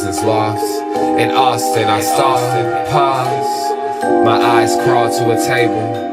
President's Loft. In Austin, I stop, pause. My eyes crawl to a table.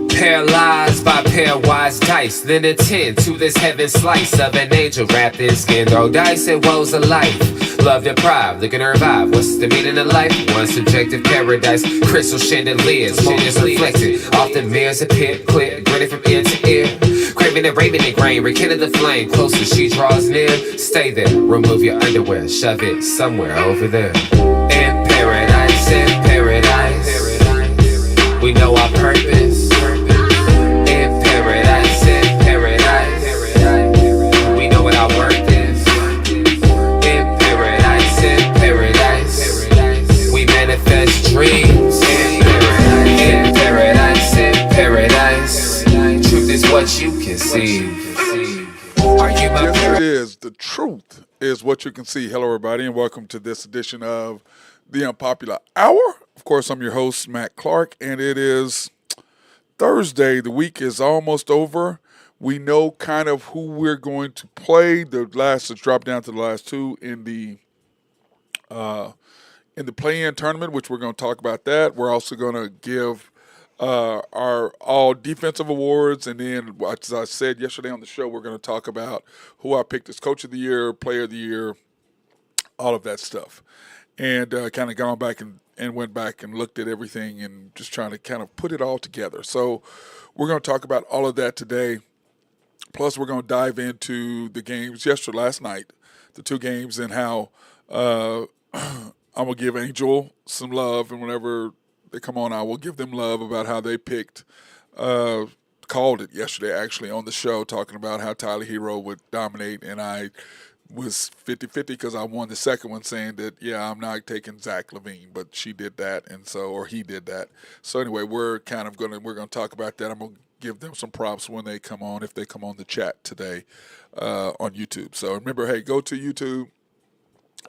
Paralyzed by pairwise dice, then attend to this heaven slice of an angel wrapped in skin. Throw dice and woes of life. Love deprived, looking to revive. What's the meaning of life? One subjective paradise. Crystal chandeliers, moments reflected. Often mirrors appear, clear, grinning from ear to ear. Craving and raving and grain, rekindle the flame. Closer she draws near. Stay there, remove your underwear, shove it somewhere over there. In paradise, we know our purpose. In paradise, we know what our worth is. In paradise, we manifest dreams. In paradise, truth is what you conceive. Are you my Yes, it is. The truth is what you can see. Hello, everybody, and welcome to this edition of the Unpopular Hour. Of course, I'm your host, Matt Clark, and it is Thursday. The week is almost over. We know kind of who we're going to play. The last has dropped down to the last two in the play-in tournament, which we're going to talk about that. We're also going to give our all defensive awards, and then, as I said yesterday on the show, we're going to talk about who I picked as Coach of the Year, Player of the Year, all of that stuff. And kind of gone back and went back and looked at everything and just trying to kind of put it all together. So we're going to talk about all of that today. Plus, we're going to dive into the games last night, the two games, and how I'm going to give Angel some love. And whenever they come on, I will give them love about how they picked, called it yesterday actually on the show, talking about how Tyler Hero would dominate. And I was 50-50 because I won the second one, saying that, yeah, I'm not taking Zach LaVine, but she did that, or he did that. So anyway, we're going to talk about that. I'm going to give them some props when they come on, if they come on the chat today on YouTube. So remember, hey, go to YouTube,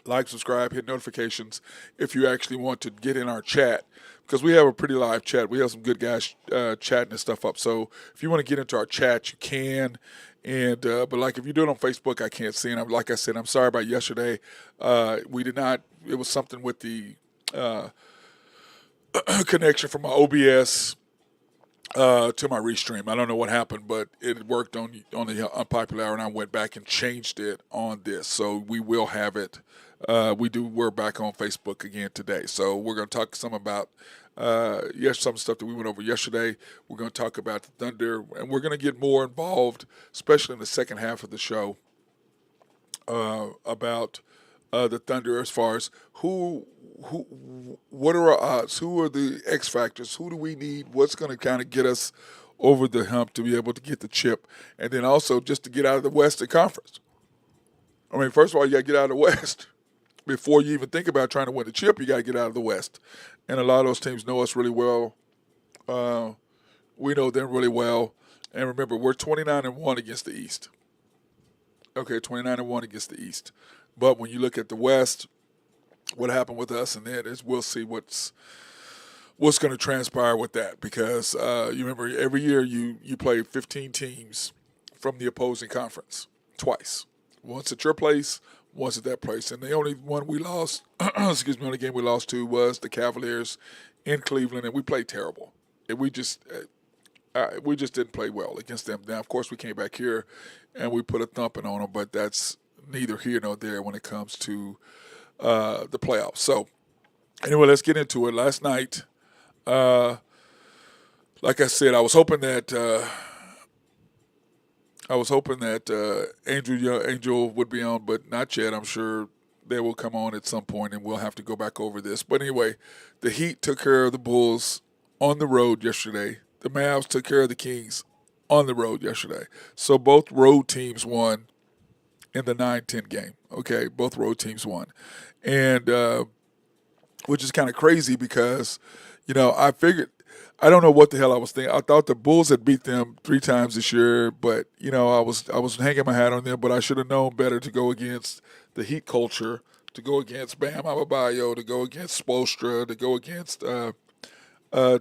like, subscribe, hit notifications if you actually want to get in our chat, because we have a pretty live chat. We have some good guys chatting and stuff up. So if you want to get into our chat, you can. And but like if you do it on Facebook, I can't see. And like I said, I'm sorry about yesterday. We did not. It was something with the connection from my OBS to my restream. I don't know what happened, but it worked on the Unpopular Hour, and I went back and changed it on this. So we will have it. We're back on Facebook again today. So we're going to talk some about some stuff that we went over yesterday. We're going to talk about the Thunder, and we're going to get more involved, especially in the second half of the show, about the Thunder as far as what are our odds? Who are the X factors? Who do we need? What's going to kind of get us over the hump to be able to get the chip? And then also just to get out of the Western Conference. I mean, first of all, you got to get out of the West. Before you even think about trying to win the chip, you got to get out of the West. And a lot of those teams know us really well. We know them really well. And remember, we're 29-1 against the East. Okay, 29-1 against the East. But when you look at the West, what happened with us, and then we'll see what's going to transpire with that. Because you remember, every year you play 15 teams from the opposing conference twice. Once at your place, once at that place. And the only one we lost, only game we lost to was the Cavaliers in Cleveland, and we played terrible. And we just didn't play well against them. Now, of course, we came back here and we put a thumping on them, but that's neither here nor there when it comes to the playoffs. So, anyway, let's get into it. Last night, like I said, I was hoping that Angel would be on, but not yet. I'm sure they will come on at some point, and we'll have to go back over this. But anyway, the Heat took care of the Bulls on the road yesterday. The Mavs took care of the Kings on the road yesterday. So both road teams won in the 9-10 game. Okay, both road teams won. And which is kind of crazy because, I figured – I don't know what the hell I was thinking. I thought the Bulls had beat them 3 times this year, but I was hanging my hat on them. But I should have known better to go against the Heat culture, to go against Bam Adebayo, to go against Spoelstra, to go against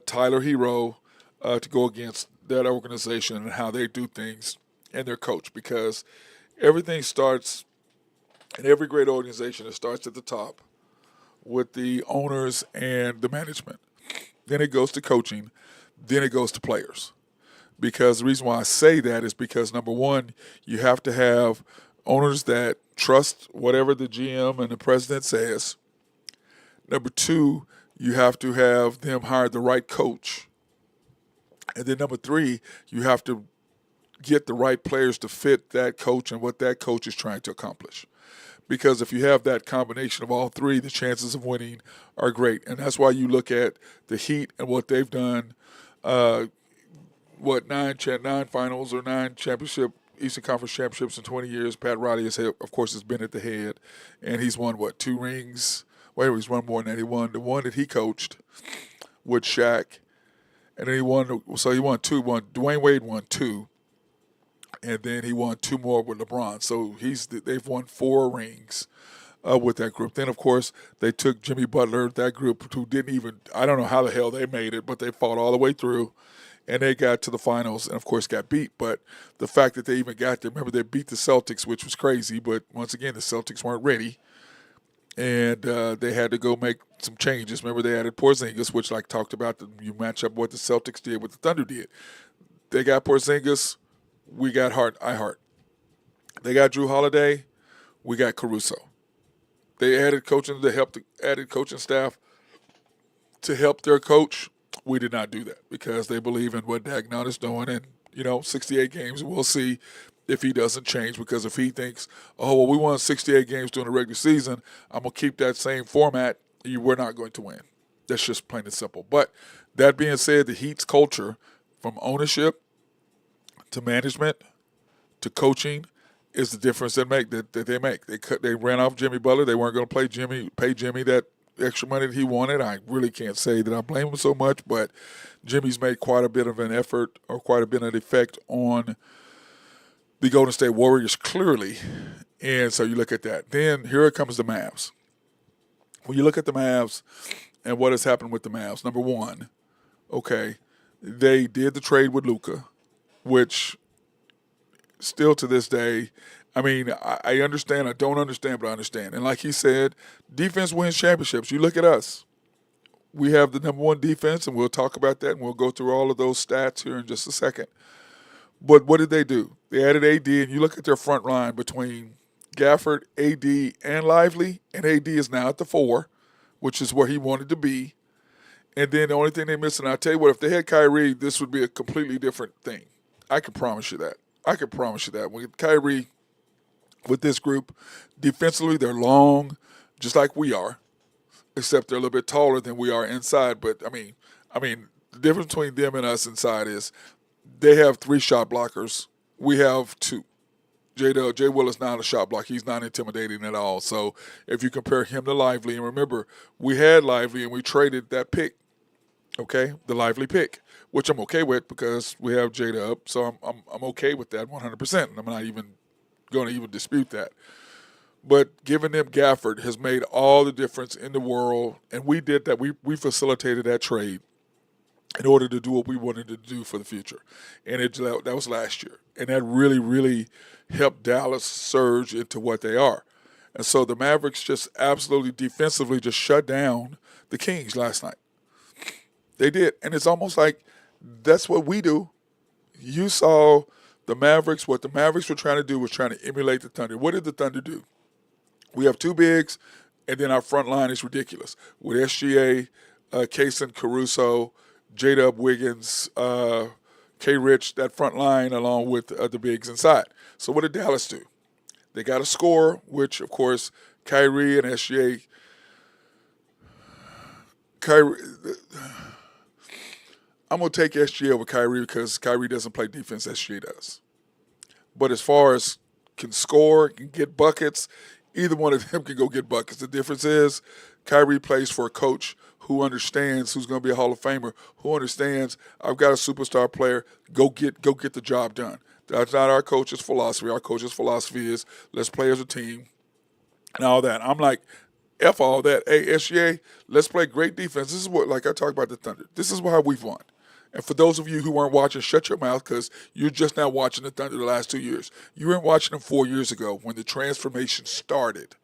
Tyler Hero, to go against that organization and how they do things and their coach. Because Everything starts in every great organization. It starts at the top with the owners and the management. Then it goes to coaching. Then it goes to players. Because the reason why I say that is because number one, you have to have owners that trust whatever the GM and the president says. Number two, you have to have them hire the right coach. And then number three, you have to get the right players to fit that coach and what that coach is trying to accomplish. Because if you have that combination of all three, the chances of winning are great. And that's why you look at the Heat and what they've done. Nine finals or nine championship Eastern Conference championships in 20 years. Pat Riley of course has been at the head, and he's won two rings. Wait, he's won more than that. He won the one that he coached with Shaq, and then he won. So he won two. Dwayne Wade won two, and then he won two more with LeBron. So they've won four rings with that group. Then of course they took Jimmy Butler, that group who didn't even. I don't know how the hell they made it, but they fought all the way through. And they got to the finals and, of course, got beat. But the fact that they even got there, remember, they beat the Celtics, which was crazy. But once again, the Celtics weren't ready. And they had to go make some changes. Remember, they added Porzingis, which, like talked about, you match up what the Celtics did, what the Thunder did. They got Porzingis. We got Hart. They got Drew Holiday. We got Caruso. They added coaching added coaching staff to help their coach. We did not do that because they believe in what Dagnall is doing. And, 68 games, we'll see if he doesn't change, because if he thinks, we won 68 games during the regular season, I'm going to keep that same format, we're not going to win. That's just plain and simple. But that being said, the Heat's culture, from ownership to management to coaching, is the difference that they make. They ran off Jimmy Butler. They weren't going to pay Jimmy that extra money that he wanted. I really can't say that I blame him so much, but Jimmy's made quite a bit of an effort or quite a bit of an effect on the Golden State Warriors, clearly. And so you look at that. Then here comes the Mavs. When you look at the Mavs and what has happened with the Mavs, number one, they did the trade with Luka, which still to this day, I understand. I don't understand, but I understand. And like he said, defense wins championships. You look at us. We have the number one defense, and we'll talk about that, and we'll go through all of those stats here in just a second. But what did they do? They added AD, and you look at their front line between Gafford, AD, and Lively, and AD is now at the 4, which is where he wanted to be. And then the only thing they're missing, I'll tell you what, if they had Kyrie, this would be a completely different thing. I can promise you that. When Kyrie, with this group, defensively, they're long, just like we are, except they're a little bit taller than we are inside. But, the difference between them and us inside is they have 3 shot blockers. We have 2. Jay Will is not a shot block. He's not intimidating at all. So if you compare him to Lively, and remember, we had Lively and we traded that pick, the Lively pick, which I'm okay with because we have J-Dub. So I'm okay with that 100%. And I'm not even going to even dispute that. But giving them Gafford has made all the difference in the world. And we did that. We facilitated that trade in order to do what we wanted to do for the future. And that was last year. And that really, really helped Dallas surge into what they are. And so the Mavericks just absolutely defensively just shut down the Kings last night. They did. And it's almost like that's what we do. You saw the Mavericks. What the Mavericks were trying to do was trying to emulate the Thunder. What did the Thunder do? We have 2 bigs, and then our front line is ridiculous. With SGA, Kaysen, Caruso, J-Dub, Wiggins, K-Rich, that front line, along with the bigs inside. So what did Dallas do? They got a score, which, of course, Kyrie and SGA. I'm going to take SGA over Kyrie because Kyrie doesn't play defense, SGA does. But as far as can score, can get buckets, either one of them can go get buckets. The difference is Kyrie plays for a coach who understands, who's going to be a Hall of Famer, who understands I've got a superstar player, go get the job done. That's not our coach's philosophy. Our coach's philosophy is let's play as a team and all that. I'm like, F all that. Hey, SGA, let's play great defense. This is what, like I talked about the Thunder, this is why we've won. And for those of you who weren't watching, shut your mouth because you're just now watching the Thunder the last 2 years. You weren't watching them 4 years ago when the transformation started.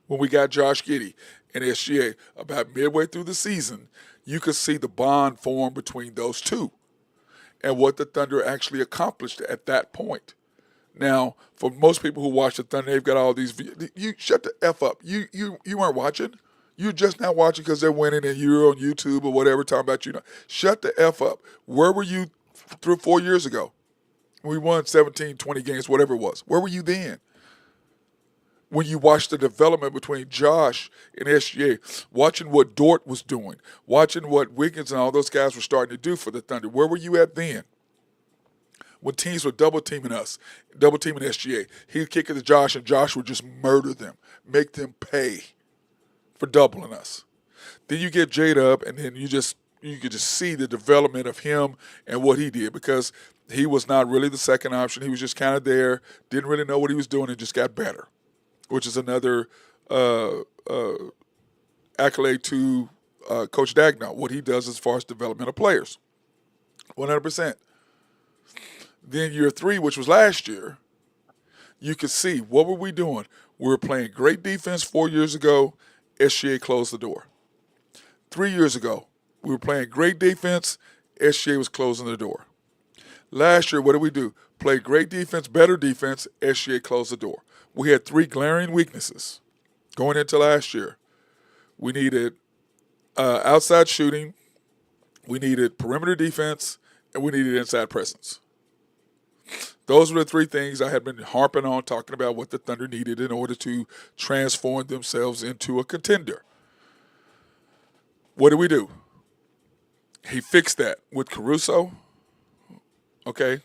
When we got Josh Giddey and SGA about midway through the season, you could see the bond form between those two and what the Thunder actually accomplished at that point. Now, for most people who watch the Thunder, they've got all these. You shut the F up. You weren't watching. You're just not watching because they're winning and you're on YouTube or whatever talking about you. Shut the F up. Where were you 4 years ago? We won 17, 20 games, whatever it was. Where were you then? When you watched the development between Josh and SGA, watching what Dort was doing, watching what Wiggins and all those guys were starting to do for the Thunder, where were you at then? When teams were double-teaming us, double-teaming SGA, he'd kick it to Josh, and Josh would just murder them, make them pay for doubling us. Then you get J-Dub, and then you could just see the development of him and what he did because he was not really the second option. He was just kind of there, didn't really know what he was doing, and just got better, which is another accolade to Coach Dagnall, what he does as far as development of players. 100%. Then year 3, which was last year, you could see what were we doing? We were playing great defense 4 years ago. SGA closed the door. 3 years ago, we were playing great defense. SGA was closing the door. Last year, what did we do? Played great defense, better defense. SGA closed the door. We had 3 glaring weaknesses going into last year. We needed outside shooting, we needed perimeter defense, and we needed inside presence. Those were the 3 things I had been harping on, talking about what the Thunder needed in order to transform themselves into a contender. What did we do? He fixed that with Caruso, okay?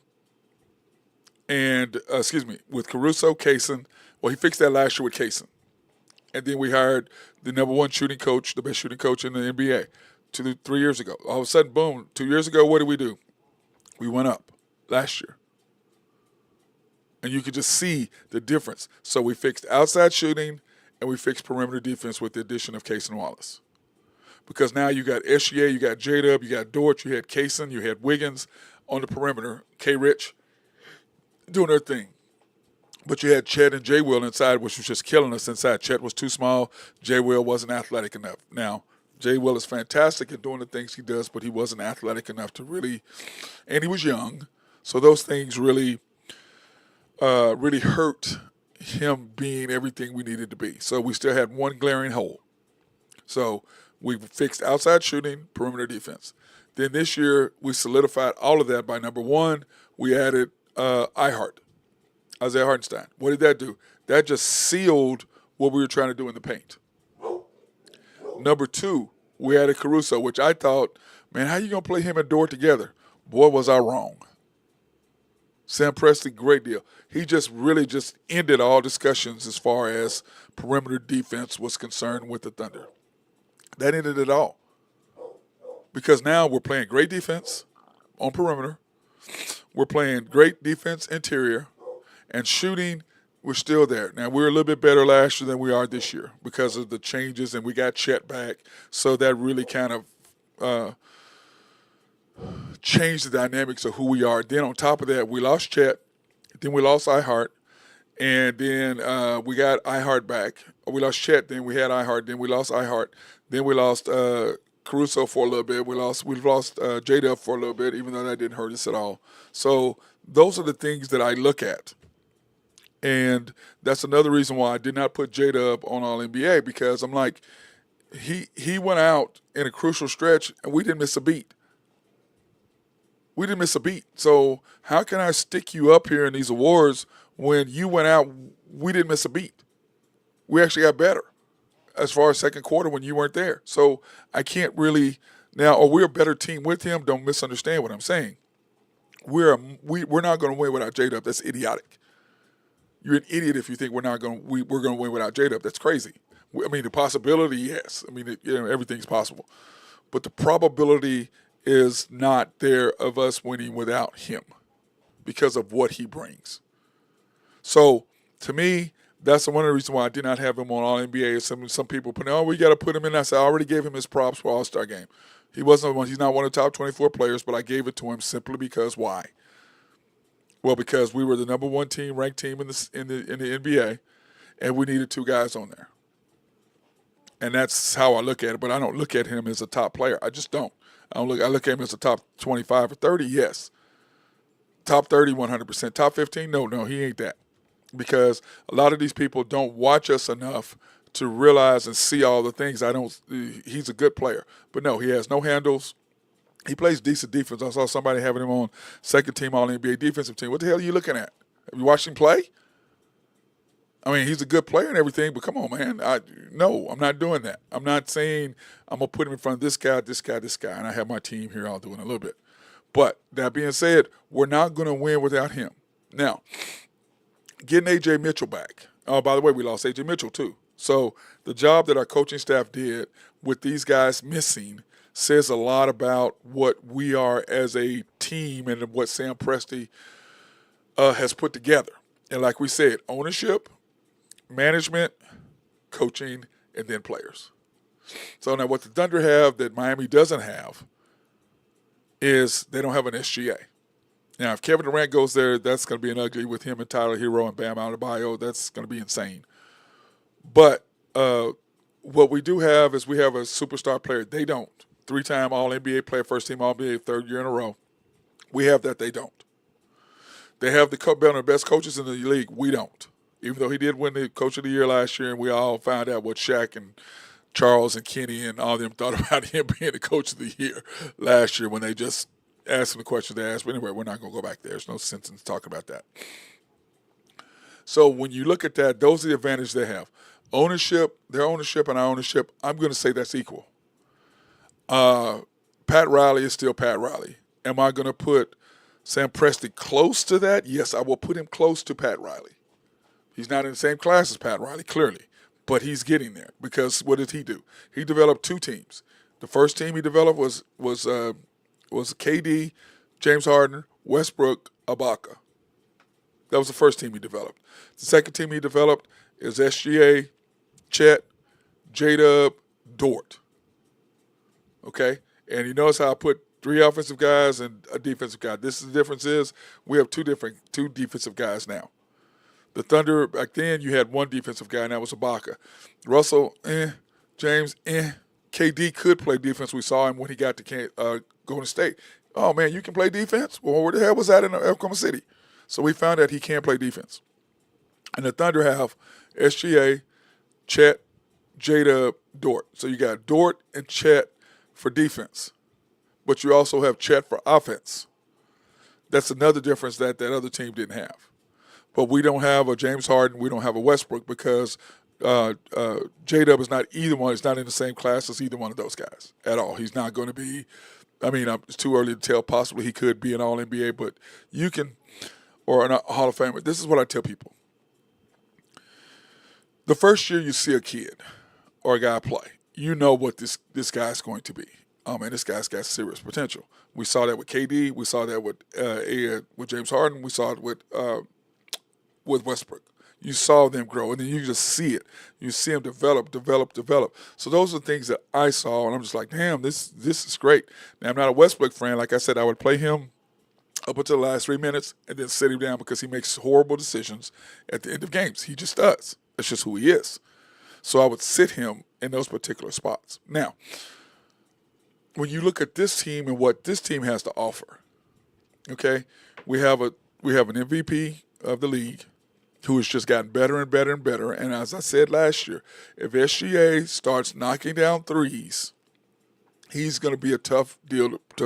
And, with Caruso, Kaysen. Well, he fixed that last year with Kaysen. And then we hired the number 1 shooting coach, the best shooting coach in the NBA, 3 years ago. All of a sudden, boom, 2 years ago, what did we do? We went up last year. And you could just see the difference. So we fixed outside shooting and we fixed perimeter defense with the addition of Kaysen Wallace. Because now you got SGA, you got J-Dub, you got Dort, you had Kaysen, you had Wiggins on the perimeter, K-Rich doing their thing. But you had Chet and J-Will inside, which was just killing us inside. Chet was too small. J-Will wasn't athletic enough. Now, J-Will is fantastic at doing the things he does, but he wasn't athletic enough to really, and he was young. So those things really hurt him being everything we needed to be. So we still had one glaring hole. So we fixed outside shooting, perimeter defense. Then this year we solidified all of that by number 1, we added Isaiah Hartenstein. What did that do? That just sealed what we were trying to do in the paint. Number 2, we added Caruso, which I thought, man, how you going to play him and Dort together? Boy, was I wrong. Sam Presti, great deal. He just really just ended all discussions as far as perimeter defense was concerned with the Thunder. That ended it all. Because now we're playing great defense on perimeter. We're playing great defense interior. And shooting, we're still there. Now, we were a little bit better last year than we are this year because of the changes, and we got Chet back. So that really kind of changed the dynamics of who we are. Then on top of that, we lost Chet. Then we lost iHeart. And then we got iHeart back. We lost Chet. Then we had iHeart. Then we lost iHeart. Then we lost Caruso for a little bit. We've lost J-Dub for a little bit, even though that didn't hurt us at all. So those are the things that I look at. And that's another reason why I did not put J-Dub on All-NBA, because I'm like, he went out in a crucial stretch and we didn't miss a beat. We didn't miss a beat. So how can I stick you up here in these awards when you went out, we didn't miss a beat? We actually got better as far as second quarter when you weren't there. So I can't really now, or we're a better team with him. Don't misunderstand what I'm saying. We're not going to win without J-Dub. That's idiotic. You're an idiot if you think we're going to win without J-Dub. That's crazy. I mean, the possibility, yes. I mean, everything's possible. But the probability is not there of us winning without him because of what he brings. So, to me, that's one of the reasons why I did not have him on All-NBA. Some people put, we got to put him in. I said, I already gave him his props for All-Star game. He's not one of the top 24 players, but I gave it to him simply because why? Well, because we were the number one team, ranked team in the NBA, and we needed two guys on there. And that's how I look at it. But I don't look at him as a top player. I just don't. I look at him as a top 25 or 30. Yes, top 30, 100%. Top 15, no, he ain't that. Because a lot of these people don't watch us enough to realize and see all the things. He's a good player, but no, he has no handles. He plays decent defense. I saw somebody having him on second team All NBA defensive team. What the hell are you looking at? Have you watched him play? I mean, he's a good player and everything, but come on, man. No, I'm not doing that. I'm not saying I'm going to put him in front of this guy, and I have my team here. I'll do it in a little bit. But that being said, we're not going to win without him. Now, getting A.J. Mitchell back. Oh, by the way, we lost A.J. Mitchell too. So the job that our coaching staff did with these guys missing says a lot about what we are as a team and what Sam Presti has put together. And like we said, ownership, management, coaching, and then players. So now what the Thunder have that Miami doesn't have is they don't have an SGA. Now, if Kevin Durant goes there, that's going to be an ugly with him and Tyler Hero and Bam Adebayo. That's going to be insane. But what we do have is we have a superstar player. They don't. 3-time All-NBA player, first-team All-NBA, third year in a row. We have that. They don't. They have the best coaches in the league. We don't. Even though he did win the Coach of the Year last year, and we all found out what Shaq and Charles and Kenny and all of them thought about him being the Coach of the Year last year when they just asked him the question they asked. But anyway, we're not going to go back there. There's no sense in talking about that. So when you look at that, those are the advantages they have. Ownership, their ownership and our ownership, I'm going to say that's equal. Pat Riley is still Pat Riley. Am I going to put Sam Presti close to that? Yes, I will put him close to Pat Riley. He's not in the same class as Pat Riley, clearly, but he's getting there because what did he do? He developed two teams. The first team he developed was KD, James Harden, Westbrook, Ibaka. That was the first team he developed. The second team he developed is SGA, Chet, J-Dub, Dort. Okay? And you notice how I put 3 offensive guys and a defensive guy. The difference is we have two defensive guys now. The Thunder, back then, you had one defensive guy, and that was Ibaka. Russell, James, KD could play defense. We saw him when he got to Golden State. Oh, man, you can play defense? Well, where the hell was that in Oklahoma City? So we found out he can play defense. And the Thunder have SGA, Chet, J-Dub, Dort. So you got Dort and Chet for defense. But you also have Chet for offense. That's another difference that other team didn't have. But we don't have a James Harden. We don't have a Westbrook because J-Dub is not either one. He's not in the same class as either one of those guys at all. He's not going to be – it's too early to tell. Possibly he could be an All-NBA, but you can – or a Hall of Famer. This is what I tell people. The first year you see a kid or a guy play, you know what this guy's going to be. And this guy's got serious potential. We saw that with KD. We saw that with James Harden. We saw it with Westbrook. You saw them grow, and then you just see it. You see them develop. So those are things that I saw, and I'm just like, damn, this is great. Now, I'm not a Westbrook fan. Like I said, I would play him up until the last 3 minutes and then sit him down because he makes horrible decisions at the end of games. He just does. That's just who he is. So I would sit him in those particular spots. Now, when you look at this team and what this team has to offer, okay, we have an MVP of the league who has just gotten better and better and better. And as I said last year, if SGA starts knocking down threes, he's going to be a tough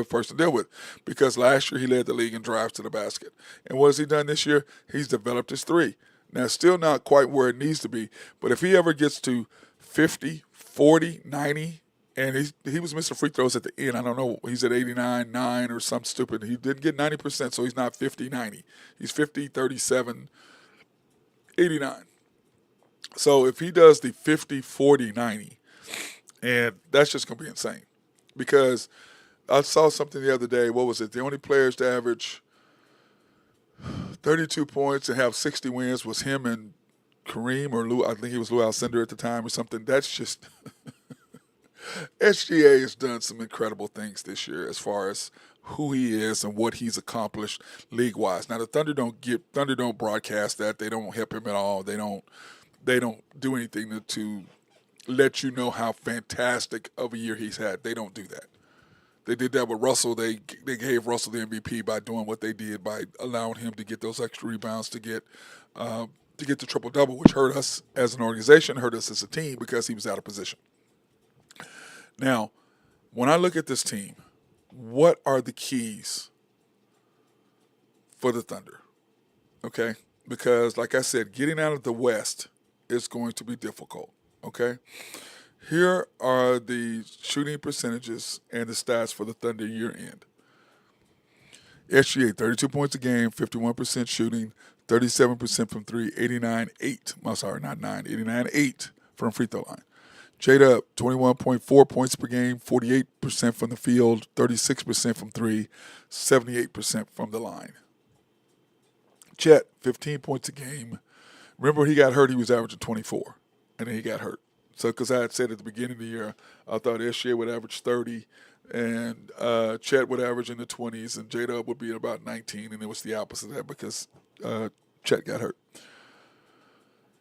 person to deal with because last year he led the league in drives to the basket. And what has he done this year? He's developed his three. Now, still not quite where it needs to be, but if he ever gets to 50, 40, 90, and he was missing free throws at the end. I don't know. He's at 89, 9 or something stupid. He didn't get 90%, so he's not 50, 90. He's 50, 37, 89. So if he does the 50, 40, 90, and that's just going to be insane. Because I saw something the other day. What was it? The only players to average 32 points and have 60 wins was him and Kareem or Lou. I think he was Lou Alcindor at the time or something. That's just SGA has done some incredible things this year as far as who he is and what he's accomplished league wise. Now the Thunder don't broadcast that. They don't help him at all. They don't do anything to let you know how fantastic of a year he's had. They don't do that. They did that with Russell. They gave Russell the MVP by doing what they did by allowing him to get those extra rebounds to get the triple double, which hurt us as an organization, hurt us as a team because he was out of position. Now, when I look at this team, what are the keys for the Thunder? Okay, because like I said, getting out of the West is going to be difficult. Okay. Here are the shooting percentages and the stats for the Thunder year end. SGA, 32 points a game, 51% shooting, 37% from three, 89-8. I'm sorry, not 9, 89-8 from free throw line. J-Dub, 21.4 points per game, 48% from the field, 36% from three, 78% from the line. Chet, 15 points a game. Remember, when he got hurt, he was averaging 24, and then he got hurt. So, because I had said at the beginning of the year, I thought SGA would average 30, and Chet would average in the 20s, and J-Dub would be at about 19, and it was the opposite of that because Chet got hurt.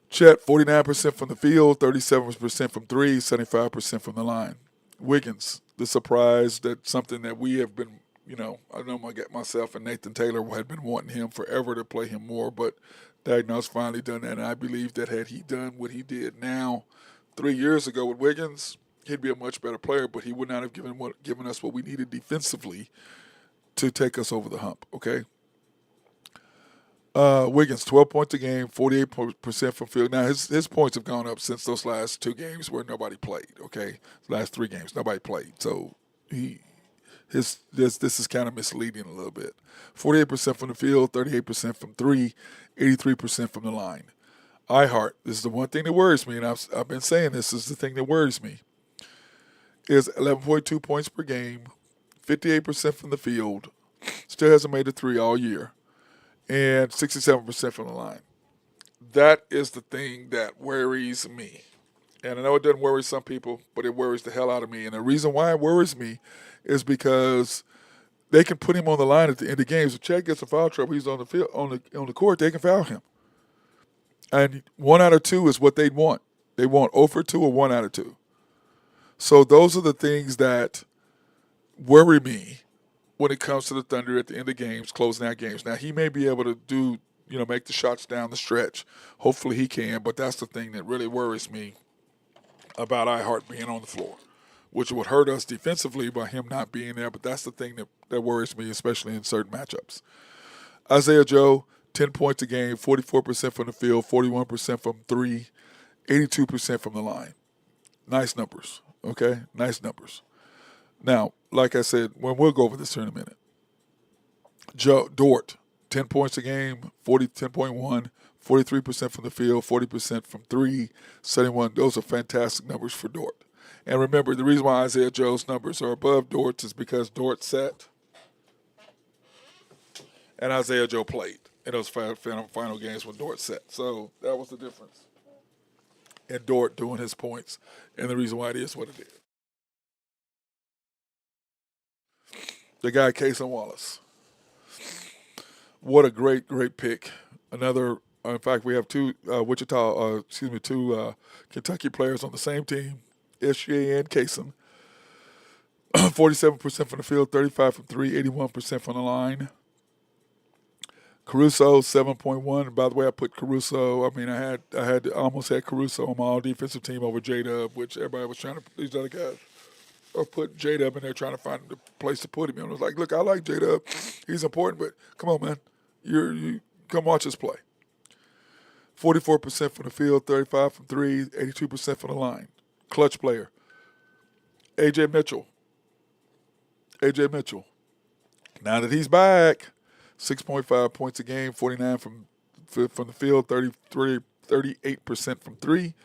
Chet, 49% from the field, 37% from three, 75% from the line. Wiggins, the surprise that something that we have been, I know myself and Nathan Taylor had been wanting him forever to play him more, but Dagnall's finally done that, and I believe that had he done what he did now 3 years ago with Wiggins, he'd be a much better player, but he would not have given us what we needed defensively to take us over the hump, okay? Wiggins, 12 points a game, 48% from field. Now, his points have gone up since those last two games where nobody played, okay? Last 3 games, nobody played. So this is kind of misleading a little bit. 48% from the field, 38% from three, 83% from the line. iHeart, this is the one thing that worries me, and I've been saying this is the thing that worries me, is 11.2 points per game, 58% from the field, still hasn't made a three all year, and 67% from the line. That is the thing that worries me. And I know it doesn't worry some people, but it worries the hell out of me. And the reason why it worries me is because they can put him on the line at the end of games. If Chad gets a foul trouble, he's on the field on the court, they can foul him. And 1 out of 2 is what they'd want. They want 0 for 2 or 1 out of 2. So those are the things that worry me when it comes to the Thunder at the end of games, closing out games. Now, he may be able to do, make the shots down the stretch. Hopefully he can, but that's the thing that really worries me about iHeart being on the floor, which would hurt us defensively by him not being there, but that's the thing that worries me, especially in certain matchups. Isaiah Joe, 10 points a game, 44% from the field, 41% from three, 82% from the line. Nice numbers, okay? Nice numbers. Now, like I said, we'll go over this here in a minute. Dort, 10 points a game, 10.1, 43% from the field, 40% from three, 71. Those are fantastic numbers for Dort. And remember, the reason why Isaiah Joe's numbers are above Dort's is because Dort sat and Isaiah Joe played in those final games when Dort sat. So that was the difference in Dort doing his points and the reason why it is what it is. The guy, Cason Wallace. What a great, great pick. In fact, we have two Kentucky players on the same team, SGA and Cason. 47% from the field, 35 from three, 81% from the line. Caruso, 7.1. By the way, I put Caruso. I almost had Caruso on my all defensive team over J-Dub, which everybody was trying to. These other guys or put J-Dub in there trying to find the place to put him. And I was like, look, I like J-Dub. He's important, but come on, man. You come watch us play. 44% from the field, 35 from three, 82% from the line. Clutch player. A.J. Mitchell. Now that he's back, 6.5 points a game, 49 from the field, 38% from three,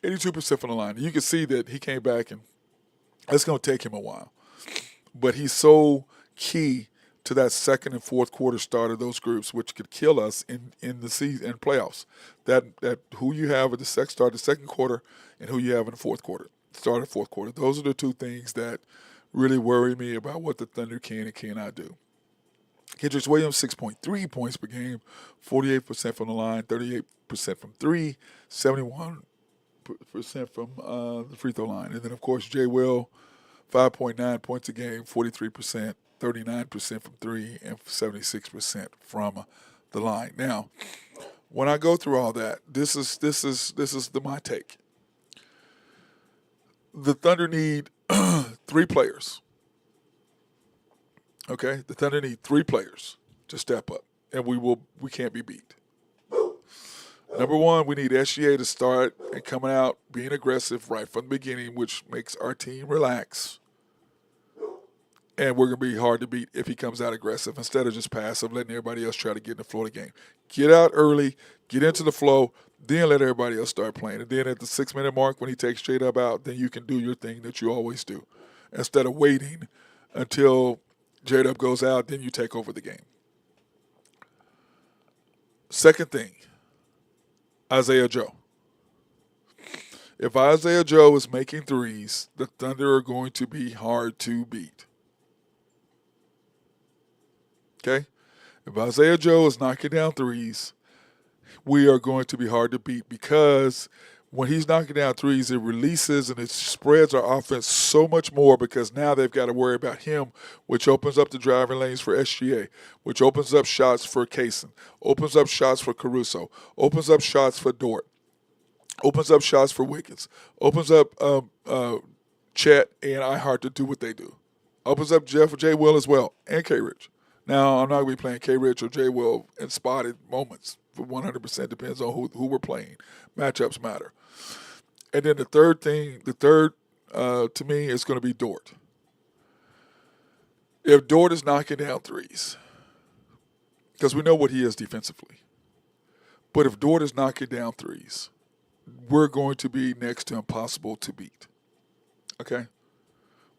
82% from the line. You can see that he came back, and it's going to take him a while. But he's so key to that second and fourth quarter start of those groups, which could kill us in the season and playoffs. That who you have at the second quarter and who you have in the fourth quarter. start of fourth quarter. Those are the two things that really worry me about what the Thunder can and cannot do. Kendrick Williams, 6.3 points per game, 48% from the line, 38% from three, 71% from the free throw line. And then, of course, Jay Will, 5.9 points a game, 43%, 39% from three, and 76% from the line. Now, when I go through all that, this is my take. The Thunder need three players. Okay, the Thunder need three players to step up, and we can't be beat. Number one, we need SGA to start and coming out being aggressive right from the beginning, which makes our team relax. And we're going to be hard to beat if he comes out aggressive instead of just passive, letting everybody else try to get in the flow of the game. Get out early, get into the flow, then let everybody else start playing. And then at the 6-minute mark, when he takes J-Dub out, then you can do your thing that you always do. Instead of waiting until J-Dub goes out, then you take over the game. Second thing, Isaiah Joe. If Isaiah Joe is making threes, the Thunder are going to be hard to beat. Okay? If Isaiah Joe is knocking down threes, we are going to be hard to beat because when he's knocking down threes, it releases and it spreads our offense so much more because now they've got to worry about him, which opens up the driving lanes for SGA, which opens up shots for Kaysen, opens up shots for Caruso, opens up shots for Dort, opens up shots for Wiggins, opens up Chet and Ihart to do what they do, opens up Jay Will as well, and K-Rich. Now, I'm not going to be playing K-Rich or Jay Will in spotted moments. For 100% depends on who we're playing. Matchups matter. And then the third to me is going to be Dort. If Dort is knocking down threes, because we know what he is defensively, but if Dort is knocking down threes, we're going to be next to impossible to beat. Okay?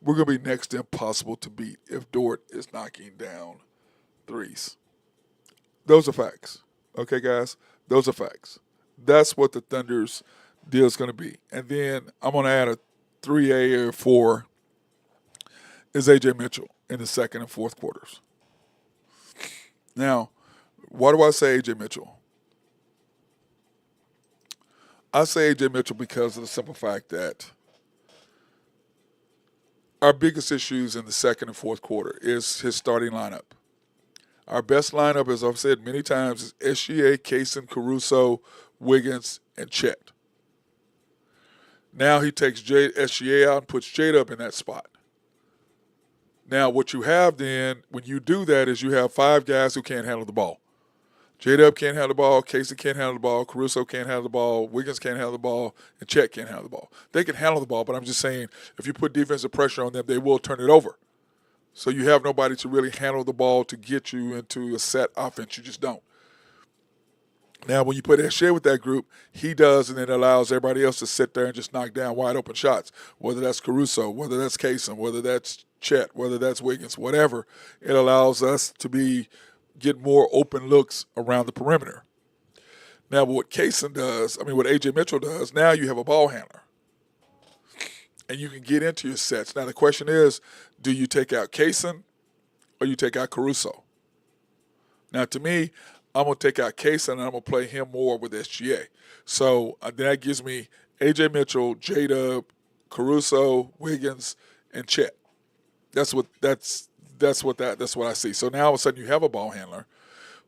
We're going to be next to impossible to beat if Dort is knocking down threes. Those are facts. Okay, guys? Those are facts. That's what the Thunder's deal is going to be. And then I'm going to add a 3A or 4 is A.J. Mitchell in the second and fourth quarters. Now, why do I say A.J. Mitchell? I say A.J. Mitchell because of the simple fact that our biggest issues in the second and fourth quarter is his starting lineup. Our best lineup, as I've said many times, is SGA, Kaysen, Caruso, Wiggins, and Chet. Now he takes SGA out and puts J-Dub in that spot. Now what you have then, when you do that, is you have 5 guys who can't handle the ball. J-Dub can't handle the ball, Kaysen can't handle the ball, Caruso can't handle the ball, Wiggins can't handle the ball, and Chet can't handle the ball. They can handle the ball, but I'm just saying if you put defensive pressure on them, they will turn it over. So you have nobody to really handle the ball to get you into a set offense. You just don't. Now, when you put SGA with that group, he does, and it allows everybody else to sit there and just knock down wide open shots, whether that's Caruso, whether that's Kaysen, whether that's Chet, whether that's Wiggins, whatever. It allows us to get more open looks around the perimeter. Now, what what A.J. Mitchell does, now you have a ball handler. And you can get into your sets. Now, the question is, do you take out Kaysen or you take out Caruso? Now, to me, I'm going to take out Kaysen and I'm going to play him more with SGA. So that gives me A.J. Mitchell, J-Dub, Caruso, Wiggins, and Chet. That's what I see. So now all of a sudden you have a ball handler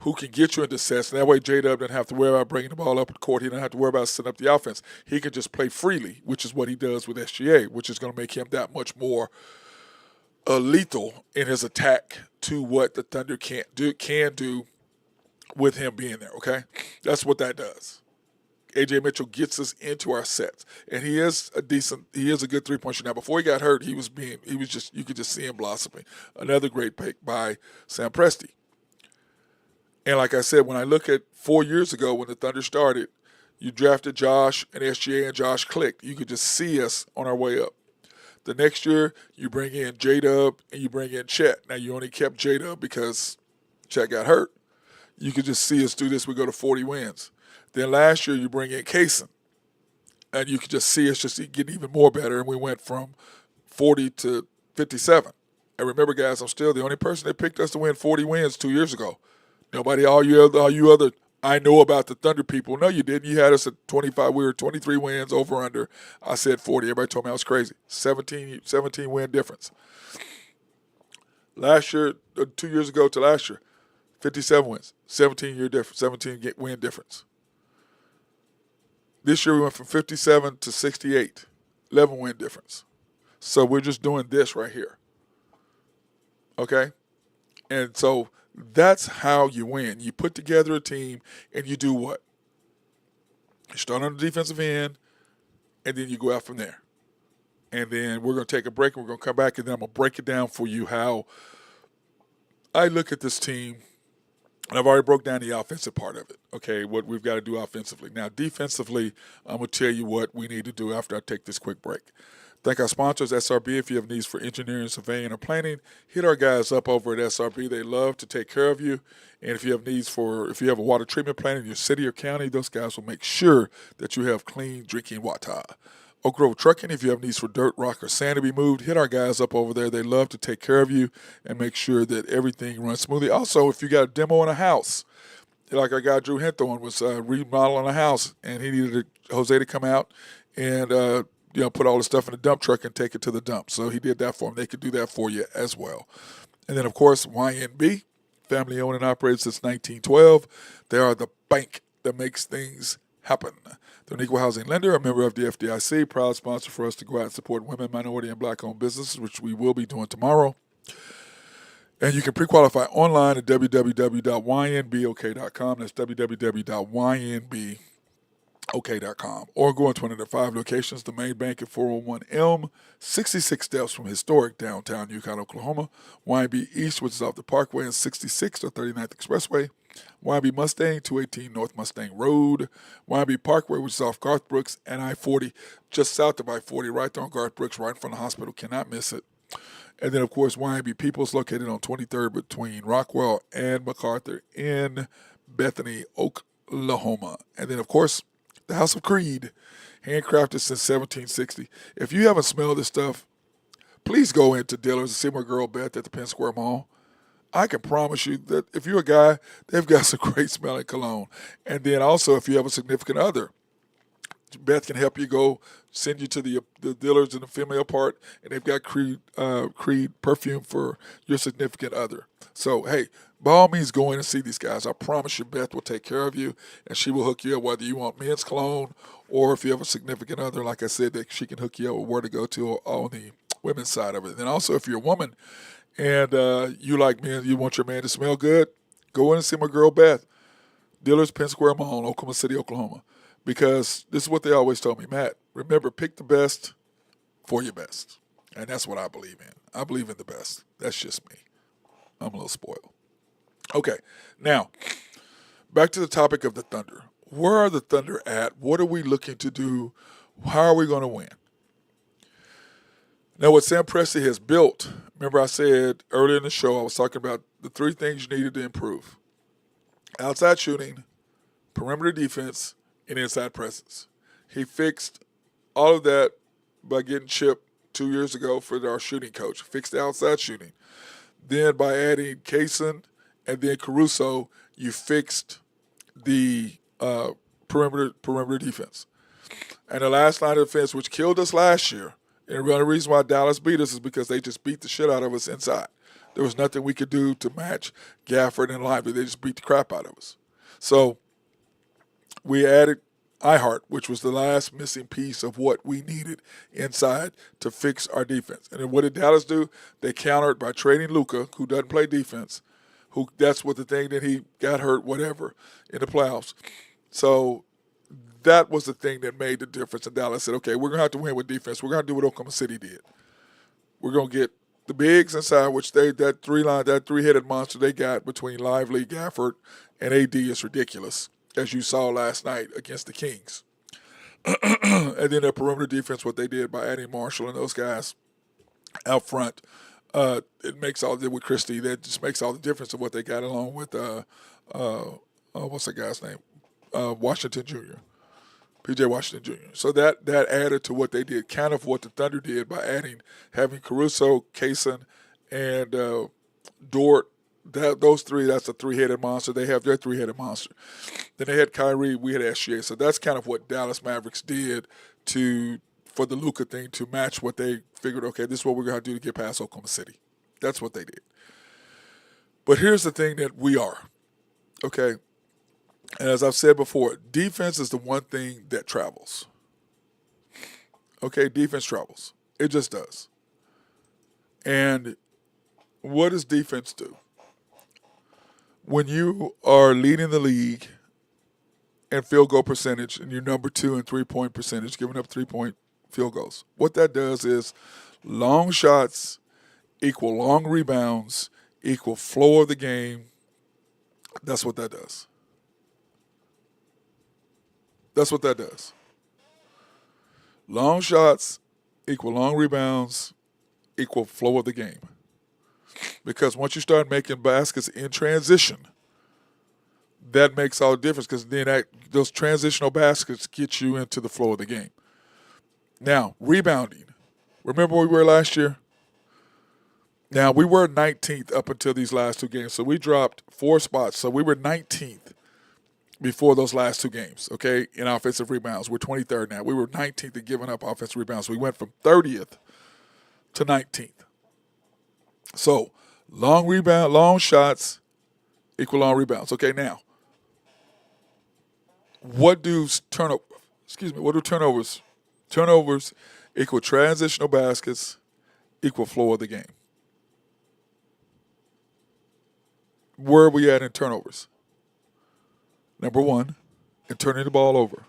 who can get you into sets. And that way J-Dub doesn't have to worry about bringing the ball up the court. He doesn't have to worry about setting up the offense. He can just play freely, which is what he does with SGA, which is going to make him that much more lethal in his attack to what the Thunder can do with him being there, okay? That's what that does. A.J. Mitchell gets us into our sets. And he is a good three-point shooter. Now, before he got hurt, you could just see him blossoming. Another great pick by Sam Presti. And like I said, when I look at 4 years ago when the Thunder started, you drafted Josh and SGA and Josh clicked. You could just see us on our way up. The next year, you bring in J-Dub and you bring in Chet. Now, you only kept J-Dub because Chet got hurt. You could just see us do this. We go to 40 wins. Then last year, you bring in Kaysen. And you could just see it's just getting even more better. And we went from 40 to 57. And remember, guys, I'm still the only person that picked us to win 40 wins 2 years ago. Nobody, all you other, I know about the Thunder people. No, you didn't. You had us at 25. We were 23 wins over under. I said 40. Everybody told me I was crazy. 17 win difference. Last year, 2 years ago to last year, 57 wins, 17 win difference. This year we went from 57 to 68, 11 win difference. So we're just doing this right here. Okay? And so that's how you win. You put together a team and you do what? You start on the defensive end and then you go out from there. And then we're going to take a break and we're going to come back and then I'm going to break it down for you how I look at this team. And I've already broke down the offensive part of it, okay, what we've got to do offensively. Now, defensively, I'm going to tell you what we need to do after I take this quick break. Thank our sponsors, SRB. If you have needs for engineering, surveying, or planning, hit our guys up over at SRB. They love to take care of you. And if you have needs if you have a water treatment plant in your city or county, those guys will make sure that you have clean drinking water. Oak Grove Trucking, if you have needs for dirt, rock, or sand to be moved, hit our guys up over there. They love to take care of you and make sure that everything runs smoothly. Also, if you got a demo in a house, like our guy Drew Henthorn was remodeling a house, and he needed Jose to come out and put all the stuff in the dump truck and take it to the dump. So he did that for him. They could do that for you as well. And then, of course, YNB, family owned and operated since 1912. They are the bank that makes things happen. They're an equal housing lender, a member of the FDIC, proud sponsor for us to go out and support women, minority, and black-owned businesses, which we will be doing tomorrow. And you can pre-qualify online at www.ynbok.com. That's www.ynbok.com. Or go into one of their 5 locations, the main bank at 401 Elm, 66 steps from historic downtown Yukon, Oklahoma. YNB East, which is off the Parkway, and 66th or 39th Expressway. YB Mustang, 218 North Mustang Road. YB Parkway, which is off Garth Brooks and I-40, just south of I-40, right there on Garth Brooks, right in front of the hospital. Cannot miss it. And then, of course, YB Peoples, located on 23rd between Rockwell and MacArthur in Bethany, Oklahoma. And then, of course, the House of Creed, handcrafted since 1760. If you haven't smelled this stuff, please go into Dillard's and see my girl Beth at the Penn Square Mall. I can promise you that if you're a guy, they've got some great smelling cologne. And then also, if you have a significant other, Beth can help you go, send you to the Dillard's in the female part, and they've got Creed perfume for your significant other. So, hey, by all means, go in and see these guys. I promise you, Beth will take care of you, and she will hook you up whether you want men's cologne or if you have a significant other, like I said, that she can hook you up with where to go to on the women's side of it. And then also, if you're a woman, and you like men, you want your man to smell good, go in and see my girl Beth. Dillard's, Penn Square Mall, Oklahoma City, Oklahoma. Because this is what they always told me, Matt, remember, pick the best for your best. And that's what I believe in. I believe in the best. That's just me. I'm a little spoiled. Okay, now, back to the topic of the Thunder. Where are the Thunder at? What are we looking to do? How are we going to win? Now, what Sam Presti has built, remember I said earlier in the show, I was talking about the 3 things you needed to improve. Outside shooting, perimeter defense, and inside presence. He fixed all of that by getting Chip 2 years ago for our shooting coach. Fixed the outside shooting. Then by adding Kaysen and then Caruso, you fixed the perimeter defense. And the last line of defense, which killed us last year, and the only reason why Dallas beat us is because they just beat the shit out of us inside. There was nothing we could do to match Gafford and Lively. They just beat the crap out of us. So we added iHeart, which was the last missing piece of what we needed inside to fix our defense. And then what did Dallas do? They countered by trading Luka, who doesn't play defense, that's what the thing that he got hurt, whatever, in the playoffs. So that was the thing that made the difference. And Dallas said, okay, we're going to have to win with defense. We're going to do what Oklahoma City did. We're going to get the bigs inside, which that 3-headed monster they got between Lively, Gafford, and AD is ridiculous, as you saw last night against the Kings. And then their perimeter defense, what they did by adding Marshall and those guys out front, it makes all the with Christie. That just makes all the difference of what they got along with what's the guy's name? Washington Jr. P.J. Washington Jr. So that added to what they did, kind of what the Thunder did by having Caruso, Kaysen, and Dort. Those three, that's a three-headed monster. They have their three-headed monster. Then they had Kyrie, we had SGA. So that's kind of what Dallas Mavericks did for the Luka thing to match what they figured, okay, this is what we're going to do to get past Oklahoma City. That's what they did. But here's the thing that we are, okay? And as I've said before, defense is the one thing that travels. Okay, defense travels. It just does. And what does defense do? When you are leading the league in field goal percentage and you're number 2 in three-point percentage, giving up three-point field goals, what that does is long shots equal long rebounds equal flow of the game. That's what that does. That's what that does. Long shots equal long rebounds equal flow of the game. Because once you start making baskets in transition, that makes all the difference because then those transitional baskets get you into the flow of the game. Now, rebounding. Remember where we were last year? Now, we were 19th up until these last two games, so we dropped 4 spots. So we were 19th before those last two games, okay, in offensive rebounds. We're 23rd now. We were 19th in giving up offensive rebounds. We went from 30th to 19th. So long shots equal long rebounds. Okay, now, what do turnovers? Turnovers equal transitional baskets equal flow of the game. Where are we at in turnovers? Number 1 in turning the ball over.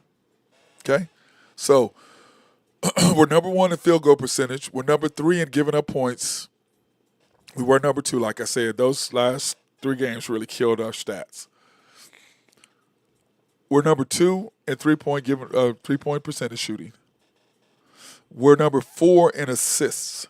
Okay? So we're number 1 in field goal percentage. We're number 3 in giving up points. We were number 2, like I said. Those last 3 games really killed our stats. We're number 2 in three-point percentage shooting. We're number 4 in assists.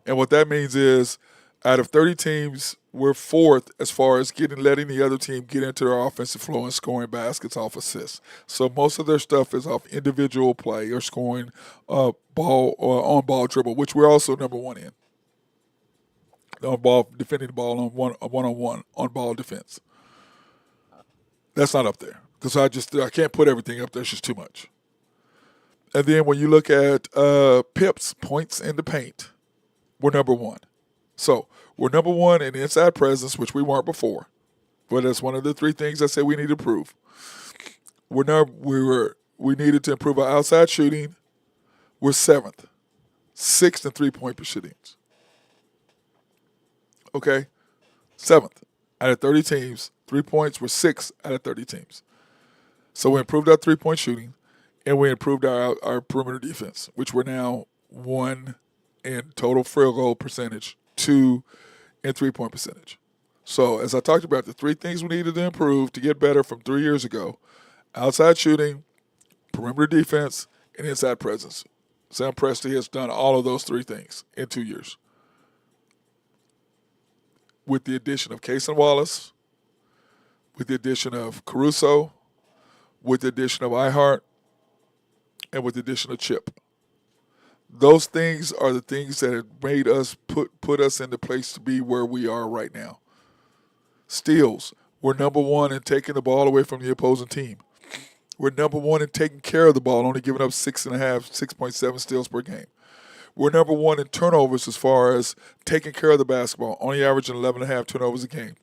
And what that means is out of 30 teams, we're 4th as far as letting the other team get into their offensive flow and scoring baskets off assists. So most of their stuff is off individual play or scoring ball or on-ball dribble, which we're also number 1 in. On-ball, defending the ball on one-on-one on-ball defense. That's not up there because I can't put everything up there. It's just too much. And then when you look at pips, points in the paint, we're number 1. So we're number 1 in inside presence, which we weren't before. But that's one of the 3 things I said we need to improve. We needed to improve our outside shooting. We're 7th. 6th in three-point shootings. Okay? 7th. Out of 30 teams, 3 points, we're 6th out of 30 teams. So we improved our three-point shooting, and we improved our perimeter defense, which we're now 1 in total field goal percentage, 2 in three-point percentage. So as I talked about, the 3 things we needed to improve to get better from 3 years ago: outside shooting, perimeter defense, and inside presence. Sam Presti has done all of those 3 things in 2 years. With the addition of Kaysen Wallace, with the addition of Caruso, with the addition of iHeart, and with the addition of Chip. Those things are the things that have made us put us in the place to be where we are right now. Steals, we're number 1 in taking the ball away from the opposing team. We're number 1 in taking care of the ball, only giving up 6.7 steals per game. We're number 1 in turnovers as far as taking care of the basketball, only averaging 11.5 turnovers a game.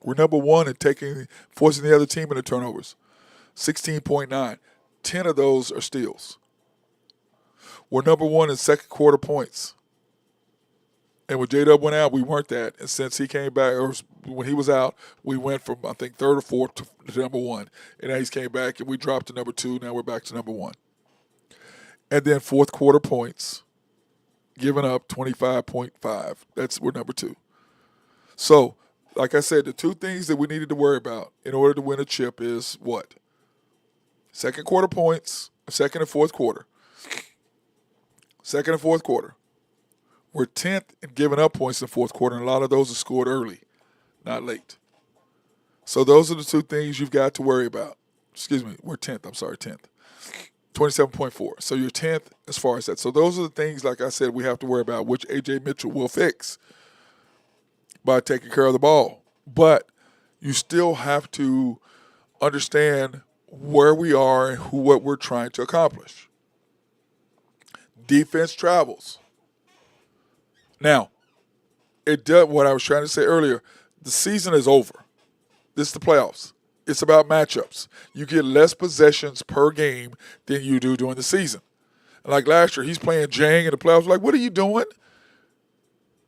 We're number 1 in forcing the other team into turnovers, 16.9. 10 of those are steals. We're number 1 in second quarter points. And when J-Dub went out, we weren't that. And since he came back, or when he was out, we went from, I think, 3rd or 4th to number 1. And now he's came back, and we dropped to number 2. Now we're back to number 1. And then fourth quarter points, giving up 25.5. We're number 2. So, like I said, the 2 things that we needed to worry about in order to win a chip is what? Second quarter points, second and fourth quarter. Second and fourth quarter. We're 10th in giving up points in the fourth quarter, and a lot of those are scored early, not late. So those are the 2 things you've got to worry about. excuse me, we're 10th. I'm sorry, 10th. 27.4. So you're 10th as far as that. So those are the things, like I said, we have to worry about, which A.J. Mitchell will fix by taking care of the ball. But you still have to understand where we are and what we're trying to accomplish. Defense travels. Now, it does what I was trying to say earlier. The season is over. This is the playoffs. It's about matchups. You get less possessions per game than you do during the season. And like last year, he's playing Jang in the playoffs. Like, what are you doing?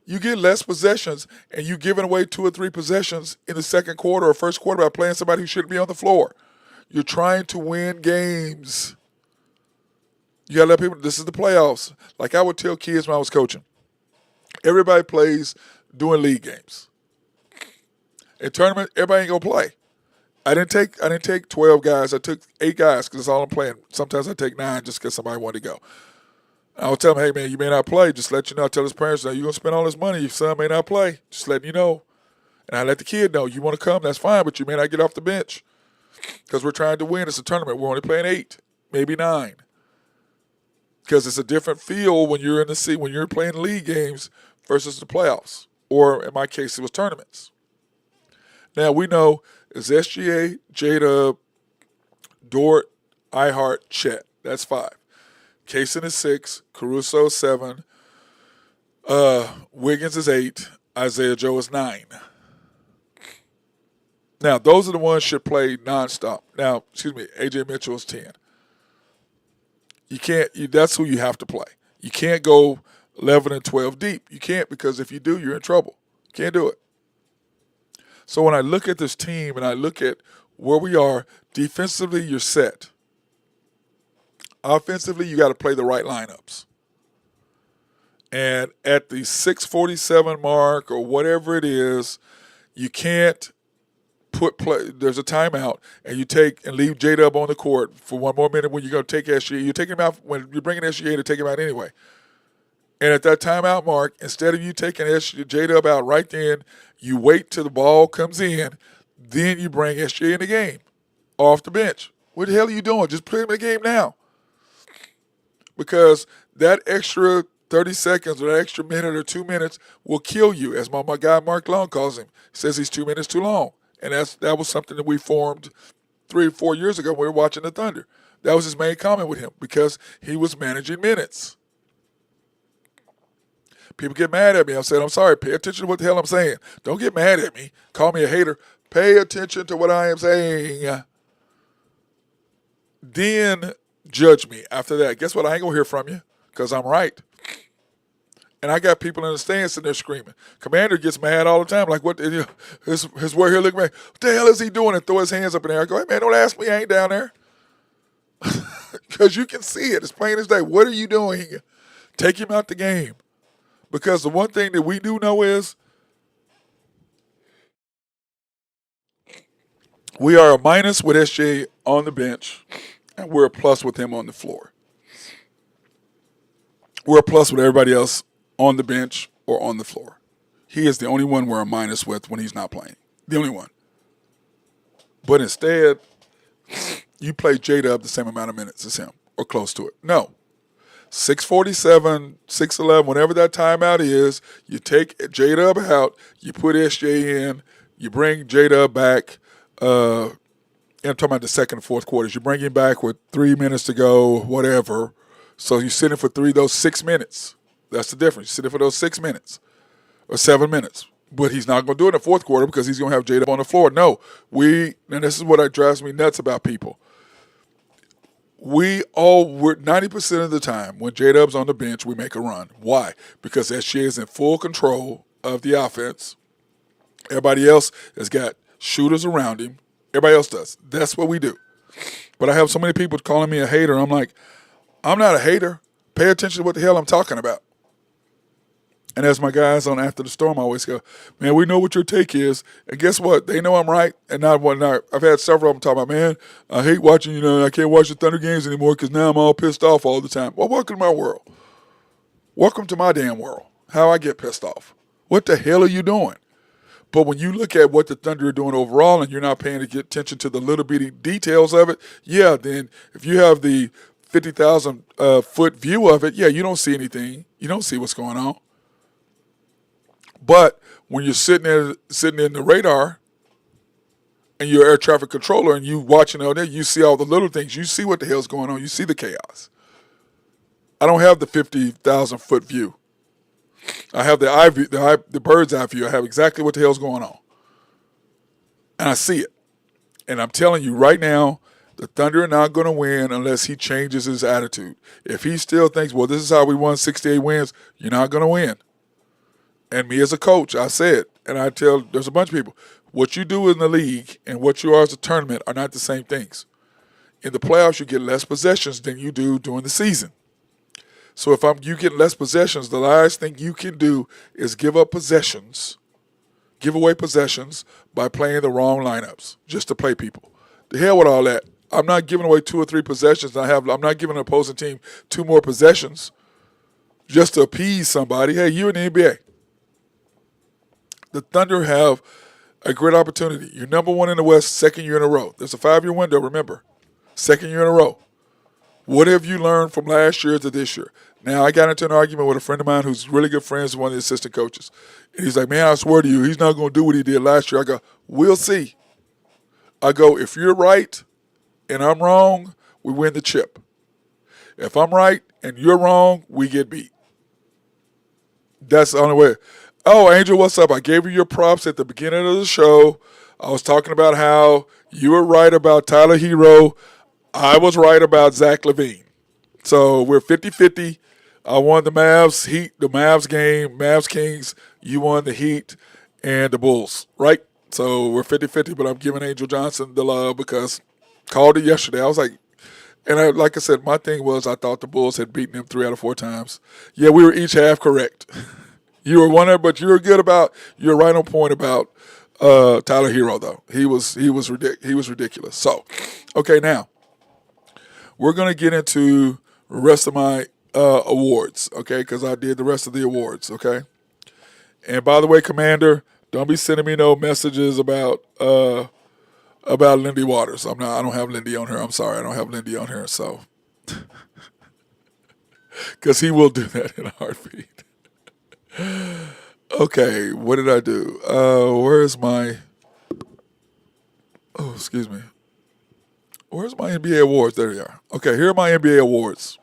You get less possessions, and you're giving away 2 or 3 possessions in the second quarter or first quarter by playing somebody who shouldn't be on the floor. You're trying to win games. You got to let people, this is the playoffs. Like I would tell kids when I was coaching, everybody plays doing league games. In tournament, everybody ain't going to play. I didn't take 12 guys. I took 8 guys because that's all I'm playing. Sometimes I take 9 just because somebody wanted to go. I would tell them, hey, man, you may not play. Just let you know. I tell his parents, you're going to spend all this money. Your son may not play. Just letting you know. And I let the kid know, you want to come, that's fine, but you may not get off the bench because we're trying to win. It's a tournament. We're only playing 8, maybe 9. Because it's a different feel when you're in the sea, when you're playing league games versus the playoffs. Or in my case, it was tournaments. Now, we know it's SGA, J-Dub, Dort, Ihart, Chet. That's 5. Kaysen is 6. Caruso is 7. Wiggins is 8. Isaiah Joe is 9. Now, those are the ones should play nonstop. Now, A.J. Mitchell is 10. You can't. That's who you have to play. You can't go 11 and 12 deep. You can't, because if you do, you're in trouble. Can't do it. So when I look at this team and I look at where we are, defensively, you're set. Offensively, you got to play the right lineups. And at the 6:47 mark or whatever it is, you can't there's a timeout, and you take and leave J-Dub on the court for one more minute when you're going to take SGA. You're taking him out when you're bringing SGA to take him out anyway. And at that timeout mark, instead of you taking J-Dub out right then, you wait till the ball comes in, then you bring SGA in the game off the bench. What the hell are you doing? Just put him in the game now. Because that extra 30 seconds or that extra minute or 2 minutes will kill you, as my guy Mark Long calls him. He says he's 2 minutes too long. And that was something that we formed 3 or 4 years ago when we were watching the Thunder. That was his main comment with him, because he was managing minutes. People get mad at me. I said, I'm sorry, pay attention to what the hell I'm saying. Don't get mad at me. Call me a hater. Pay attention to what I am saying. Then judge me after that. Guess what? I ain't going to hear from you, because I'm right. And I got people in the stands sitting there screaming. Commander gets mad all the time. Like, what? His word here looking at me. What the hell is he doing? And throw his hands up in the air. I go, hey, man, don't ask me. I ain't down there. Because you can see it. It's plain as day. What are you doing? Take him out the game. Because the one thing that we do know is we are a minus with SJ on the bench, and we're a plus with him on the floor. We're a plus with everybody else on the bench or on the floor. He is the only one we're a minus with when he's not playing. The only one. But instead, you play J-Dub the same amount of minutes as him, or close to it. No. 6:47, 6:11, whatever that timeout is, you take J-Dub out, you put SJ in, you bring J-Dub back. I'm talking about the second and fourth quarters. You bring him back with 3 minutes to go, whatever. So you're sitting for those 6 minutes. That's the difference. You're sitting for those 6 minutes or 7 minutes. But he's not going to do it in the fourth quarter because he's going to have J-Dub on the floor. No, and this is what drives me nuts about people. We're 90% of the time when J-Dub's on the bench, we make a run. Why? Because SGA is in full control of the offense. Everybody else has got shooters around him. Everybody else does. That's what we do. But I have so many people calling me a hater. I'm like, I'm not a hater. Pay attention to what the hell I'm talking about. And as my guys on After the Storm always go, man, we know what your take is. And guess what? They know I'm right. And not one night. I've had several of them talk about, man, I hate watching, I can't watch the Thunder games anymore because now I'm all pissed off all the time. Well, welcome to my world. Welcome to my damn world. How I get pissed off. What the hell are you doing? But when you look at what the Thunder are doing overall and you're not paying attention to the little bitty details of it, yeah, then if you have the 50,000 foot view of it, yeah, you don't see anything. You don't see what's going on. But when you're sitting in the radar and you're air traffic controller and you watching all that, you see all the little things. You see what the hell's going on. You see the chaos. I don't have the 50,000 foot view. I have the eye view, the bird's eye view. I have exactly what the hell's going on. And I see it. And I'm telling you right now, the Thunder are not going to win unless he changes his attitude. If he still thinks, well, this is how we won 68 wins, you're not going to win. And me as a coach, I said, and I tell, there's a bunch of people, what you do in the league and what you are as a tournament are not the same things. In the playoffs, you get less possessions than you do during the season. So if you get less possessions, the last thing you can do is give away possessions by playing the wrong lineups just to play people. The hell with all that. I'm not giving away 2 or 3 possessions. I'm not giving an opposing team 2 more possessions just to appease somebody. Hey, you in the NBA. The Thunder have a great opportunity. You're number 1 in the West, second year in a row. There's a 5-year window, remember. Second year in a row. What have you learned from last year to this year? Now, I got into an argument with a friend of mine who's really good friends with one of the assistant coaches. And he's like, man, I swear to you, he's not going to do what he did last year. I go, we'll see. I go, if you're right and I'm wrong, we win the chip. If I'm right and you're wrong, we get beat. That's the only way. Oh, Angel, what's up? I gave you your props at the beginning of the show. I was talking about how you were right about Tyler Hero. I was right about Zach LaVine. So we're 50-50. I won the Mavs game, Mavs Kings. You won the Heat and the Bulls, right? So we're 50-50, but I'm giving Angel Johnson the love because called it yesterday. I was like, like I said, my thing was I thought the Bulls had beaten them 3 out of 4 times. Yeah, we were each half correct. You were one, but you're right on point about Tyler Hero though. He was ridiculous. So, okay, now we're gonna get into the rest of my awards, okay? Because I did the rest of the awards, okay? And by the way, Commander, don't be sending me no messages about Lindy Waters. I don't have Lindy on here. I'm sorry, I don't have Lindy on here. So, because he will do that in a heartbeat. Okay, what did I do? Where's my? Oh, excuse me. Where's my NBA awards? There you are. Okay, here are my NBA awards.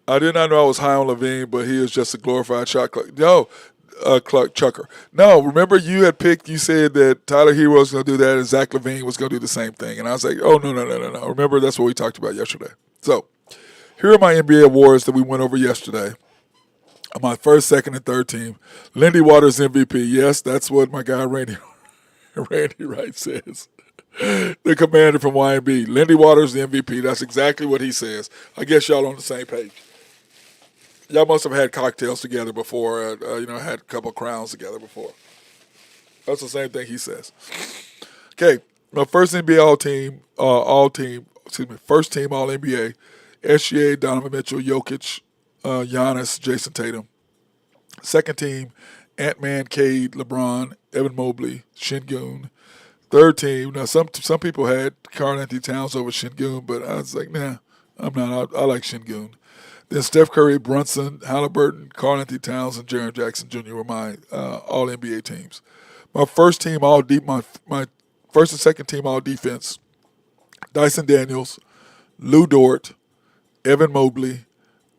I did not know I was high on Levine, but he is just a glorified shot clock. No, chucker. No, remember you said that Tyler Hero was going to do that and Zach LaVine was going to do the same thing. And I was like, oh, no. Remember, that's what we talked about yesterday. So, here are my NBA awards that we went over yesterday. My first, second, and third team. Lindy Waters MVP. Yes, that's what my guy Randy Wright says. The commander from YMB. Lindy Waters, the MVP. That's exactly what he says. I guess y'all on the same page. Y'all must have had cocktails together before, had a couple of crowns together before. That's the same thing he says. Okay, my first NBA first team All NBA. SGA, Donovan Mitchell, Jokic, Giannis, Jason Tatum. Second team, Ant-Man, Cade, LeBron, Evan Mobley, Şengün. Third team, now some people had Karl-Anthony Towns over Şengün, but I was like, nah, I'm not. I like Şengün. Then Steph Curry, Brunson, Halliburton, Karl-Anthony Towns, and Jaren Jackson Jr. were my All NBA teams. My first team all deep. My first and second team all defense. Dyson Daniels, Lou Dort, Evan Mobley,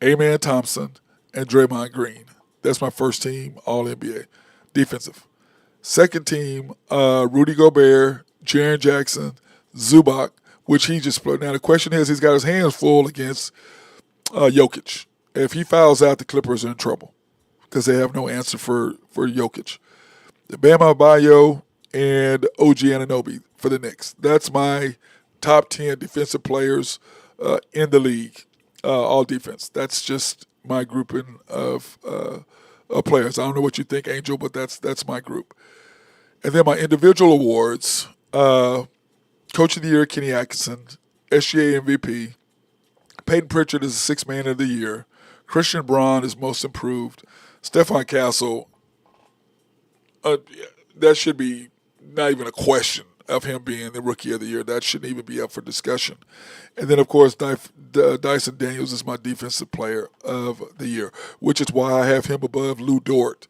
Amen Thompson, and Draymond Green. That's my first team All NBA defensive. Second team, Rudy Gobert, Jaren Jackson, Zubac, which he just played. Now the question is, he's got his hands full against Jokic. If he fouls out, the Clippers are in trouble because they have no answer for Jokic. Bam Adebayo and OG Anunoby for the Knicks. That's my top 10 defensive players in the league, all defense. That's just my grouping of players. I don't know what you think, Angel, but that's my group. And then my individual awards, Coach of the Year, Kenny Atkinson, SGA MVP, Peyton Pritchard is the Sixth Man of the Year, Christian Braun is Most Improved, Stephon Castle, uh, that should be not even a question of him being the rookie of the year. That shouldn't even be up for discussion. And then, of course, Dyson Daniels is my defensive player of the year, which is why I have him above Lou Dort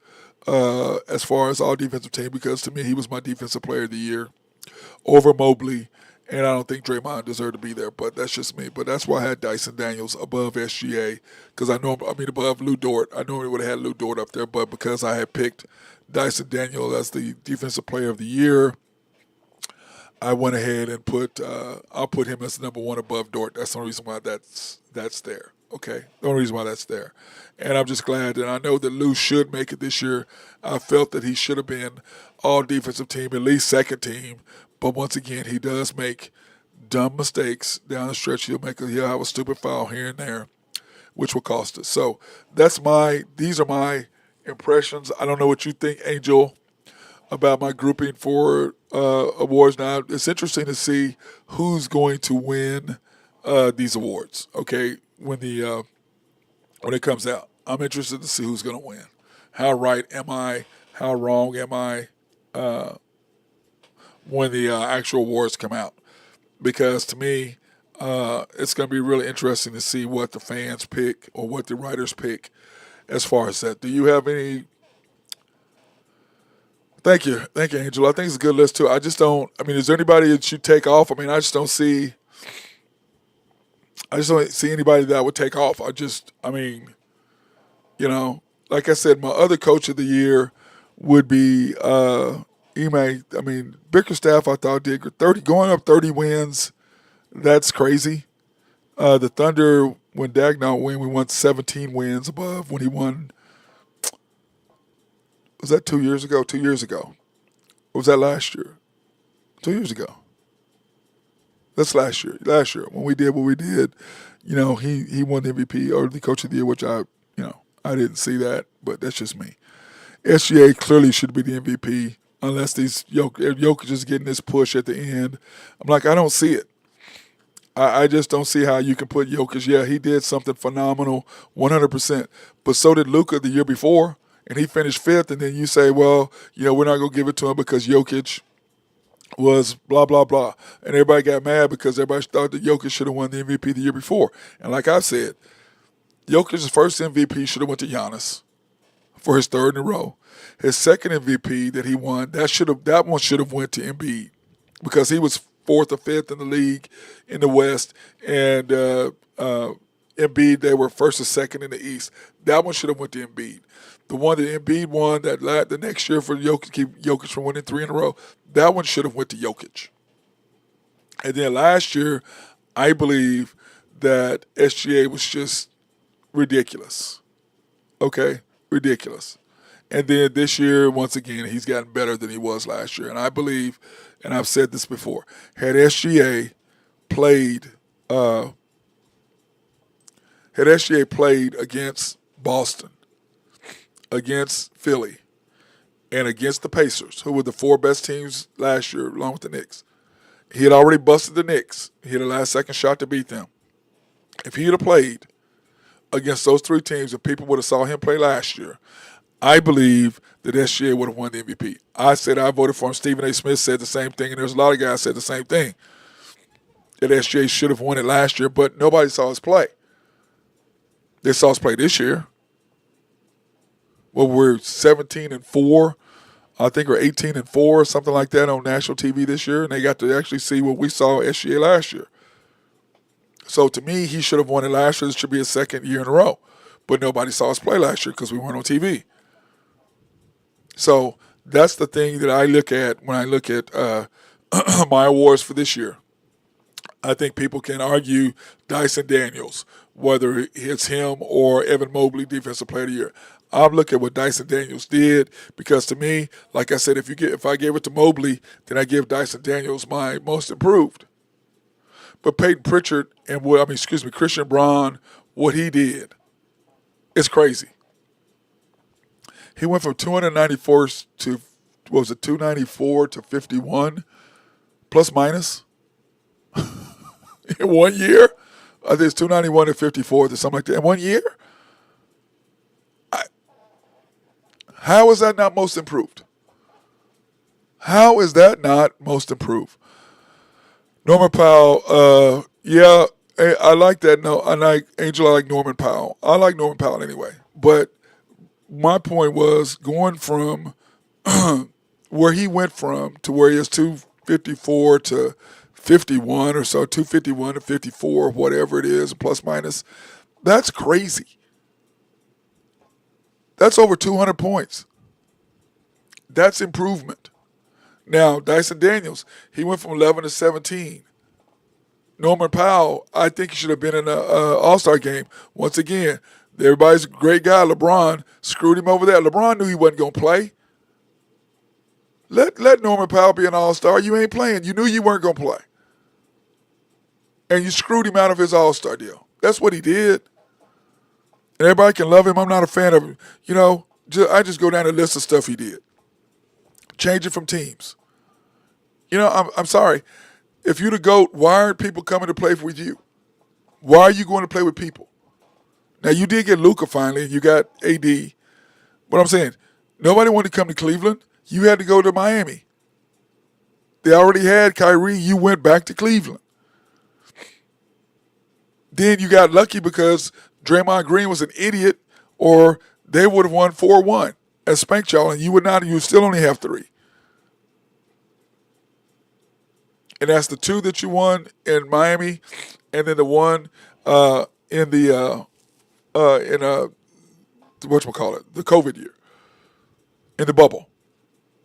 as far as all defensive team, because to me, he was my defensive player of the year over Mobley. And I don't think Draymond deserved to be there, but that's just me. But that's why I had Dyson Daniels above SGA, because above Lou Dort. I normally would have had Lou Dort up there, but because I had picked Dyson Daniels as the defensive player of the year, I went ahead and I'll put him as number one above Dort. That's the only reason why that's there. Okay, the only reason why that's there. And I'm just glad that I know that Lou should make it this year. I felt that he should have been all defensive team, at least second team. But once again, he does make dumb mistakes down the stretch. He'll have a stupid foul here and there, which will cost us. So these are my impressions. I don't know what you think, Angel, about my grouping for awards. Now, it's interesting to see who's going to win these awards. Okay, when it comes out, I'm interested to see who's going to win. How right am I? How wrong am I? When the actual awards come out, because to me, it's going to be really interesting to see what the fans pick or what the writers pick as far as that. Do you have any? Thank you, Angel. I think it's a good list too. I just don't. I mean, is there anybody that you take off? I mean, I just don't see anybody that would take off. Like I said, my other coach of the year would be Ime. I mean, Bickerstaff, I thought did good. 30 wins. That's crazy. The Thunder, when Dagnall won, we won 17 wins above when he won. Was that 2 years ago? 2 years ago. Or was that last year? 2 years ago. That's last year. Last year, when we did what we did, he won the MVP or the coach of the year, which I didn't see that, but that's just me. SGA clearly should be the MVP unless Jokic is getting this push at the end. I'm like, I don't see it. I just don't see how you can put Jokic. Yeah, he did something phenomenal, 100%. But so did Luka the year before, and he finished fifth. And then you say, well, we're not going to give it to him because Jokic was blah, blah, blah. And everybody got mad because everybody thought that Jokic should have won the MVP the year before. And like I said, Jokic's first MVP should have went to Giannis for his third in a row. His second MVP that he won, that one should have went to Embiid because he was fourth or fifth in the league in the West, and Embiid, they were first or second in the East. That one should have went to Embiid. The one that Embiid won the next year for Jokic, keep Jokic from winning 3 in a row, that one should have went to Jokic. And then last year, I believe that SGA was just ridiculous. Okay? Ridiculous. And then this year, once again, he's gotten better than he was last year. And I believe, and I've said this before, had SGA played against Boston, against Philly, and against the Pacers, who were the 4 best teams last year, along with the Knicks, he had already busted the Knicks. He had a last-second shot to beat them. If he had played against those 3 teams, if people would have saw him play last year, I believe that SGA would have won the MVP. I said I voted for him. Stephen A. Smith said the same thing, and there's a lot of guys said the same thing, that SGA should have won it last year, but nobody saw us play. They saw us play this year. Well, we're 17-4, I think, or 18-4, something like that on national TV this year, and they got to actually see what we saw SGA last year. So to me, he should have won it last year. This should be his second year in a row. But nobody saw us play last year because we weren't on TV. So that's the thing that I look at when I look at my awards for this year. I think people can argue Dyson Daniels, whether it's him or Evan Mobley, Defensive Player of the Year. I'm looking at what Dyson Daniels did because to me, like I said, if I gave it to Mobley, then I give Dyson Daniels my most improved. But Peyton Pritchard and Christian Braun, what he did, it's crazy. He went from 294 to, 294 to 51, plus minus, in 1 year. I think it's 291 to 54 or something like that. In 1 year? How is that not most improved? How is that not most improved? Norman Powell, yeah, I like that. No, I like Angel. I like Norman Powell. I like Norman Powell anyway. But my point was going from where he went from to where he is 254 to 51 or so, 251 to 54, whatever it is, plus minus. That's crazy. That's over 200 points. That's improvement. Now, Dyson Daniels, he went from 11 to 17. Norman Powell, I think he should have been in an All-Star game. Once again, everybody's a great guy. LeBron screwed him over there. LeBron knew he wasn't going to play. Let Norman Powell be an All-Star. You ain't playing. You knew you weren't going to play. And you screwed him out of his All-Star deal. That's what he did. And everybody can love him. I'm not a fan of him. I just go down the list of stuff he did. Changing from teams. I'm sorry. If you're the GOAT, why aren't people coming to play with you? Why are you going to play with people? Now, you did get Luka finally. You got AD. But I'm saying, nobody wanted to come to Cleveland. You had to go to Miami. They already had Kyrie. You went back to Cleveland. Then you got lucky because Draymond Green was an idiot, or they would have won 4-1 and spanked y'all, and you would not. You would still only have 3. And that's the 2 that you won in Miami, and then the one in the the COVID year, in the bubble.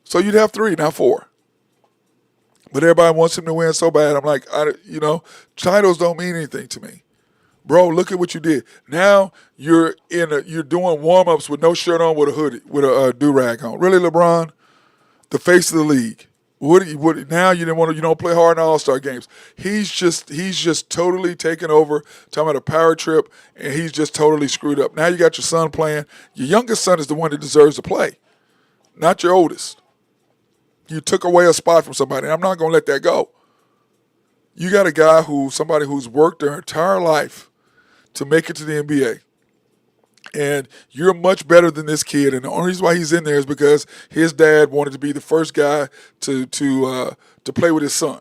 So you'd have 3, not 4. But everybody wants him to win so bad. I'm like, titles don't mean anything to me. Bro, look at what you did. Now you're doing warm-ups with no shirt on, with a hoodie, with a do-rag on. Really, LeBron? The face of the league. Now you don't play hard in All-Star games. He's just totally taken over, talking about a power trip, and he's just totally screwed up. Now you got your son playing. Your youngest son is the one that deserves to play, not your oldest. You took away a spot from somebody, and I'm not going to let that go. You got a guy somebody who's worked their entire life to make it to the NBA. And you're much better than this kid, and the only reason why he's in there is because his dad wanted to be the first guy to play with his son.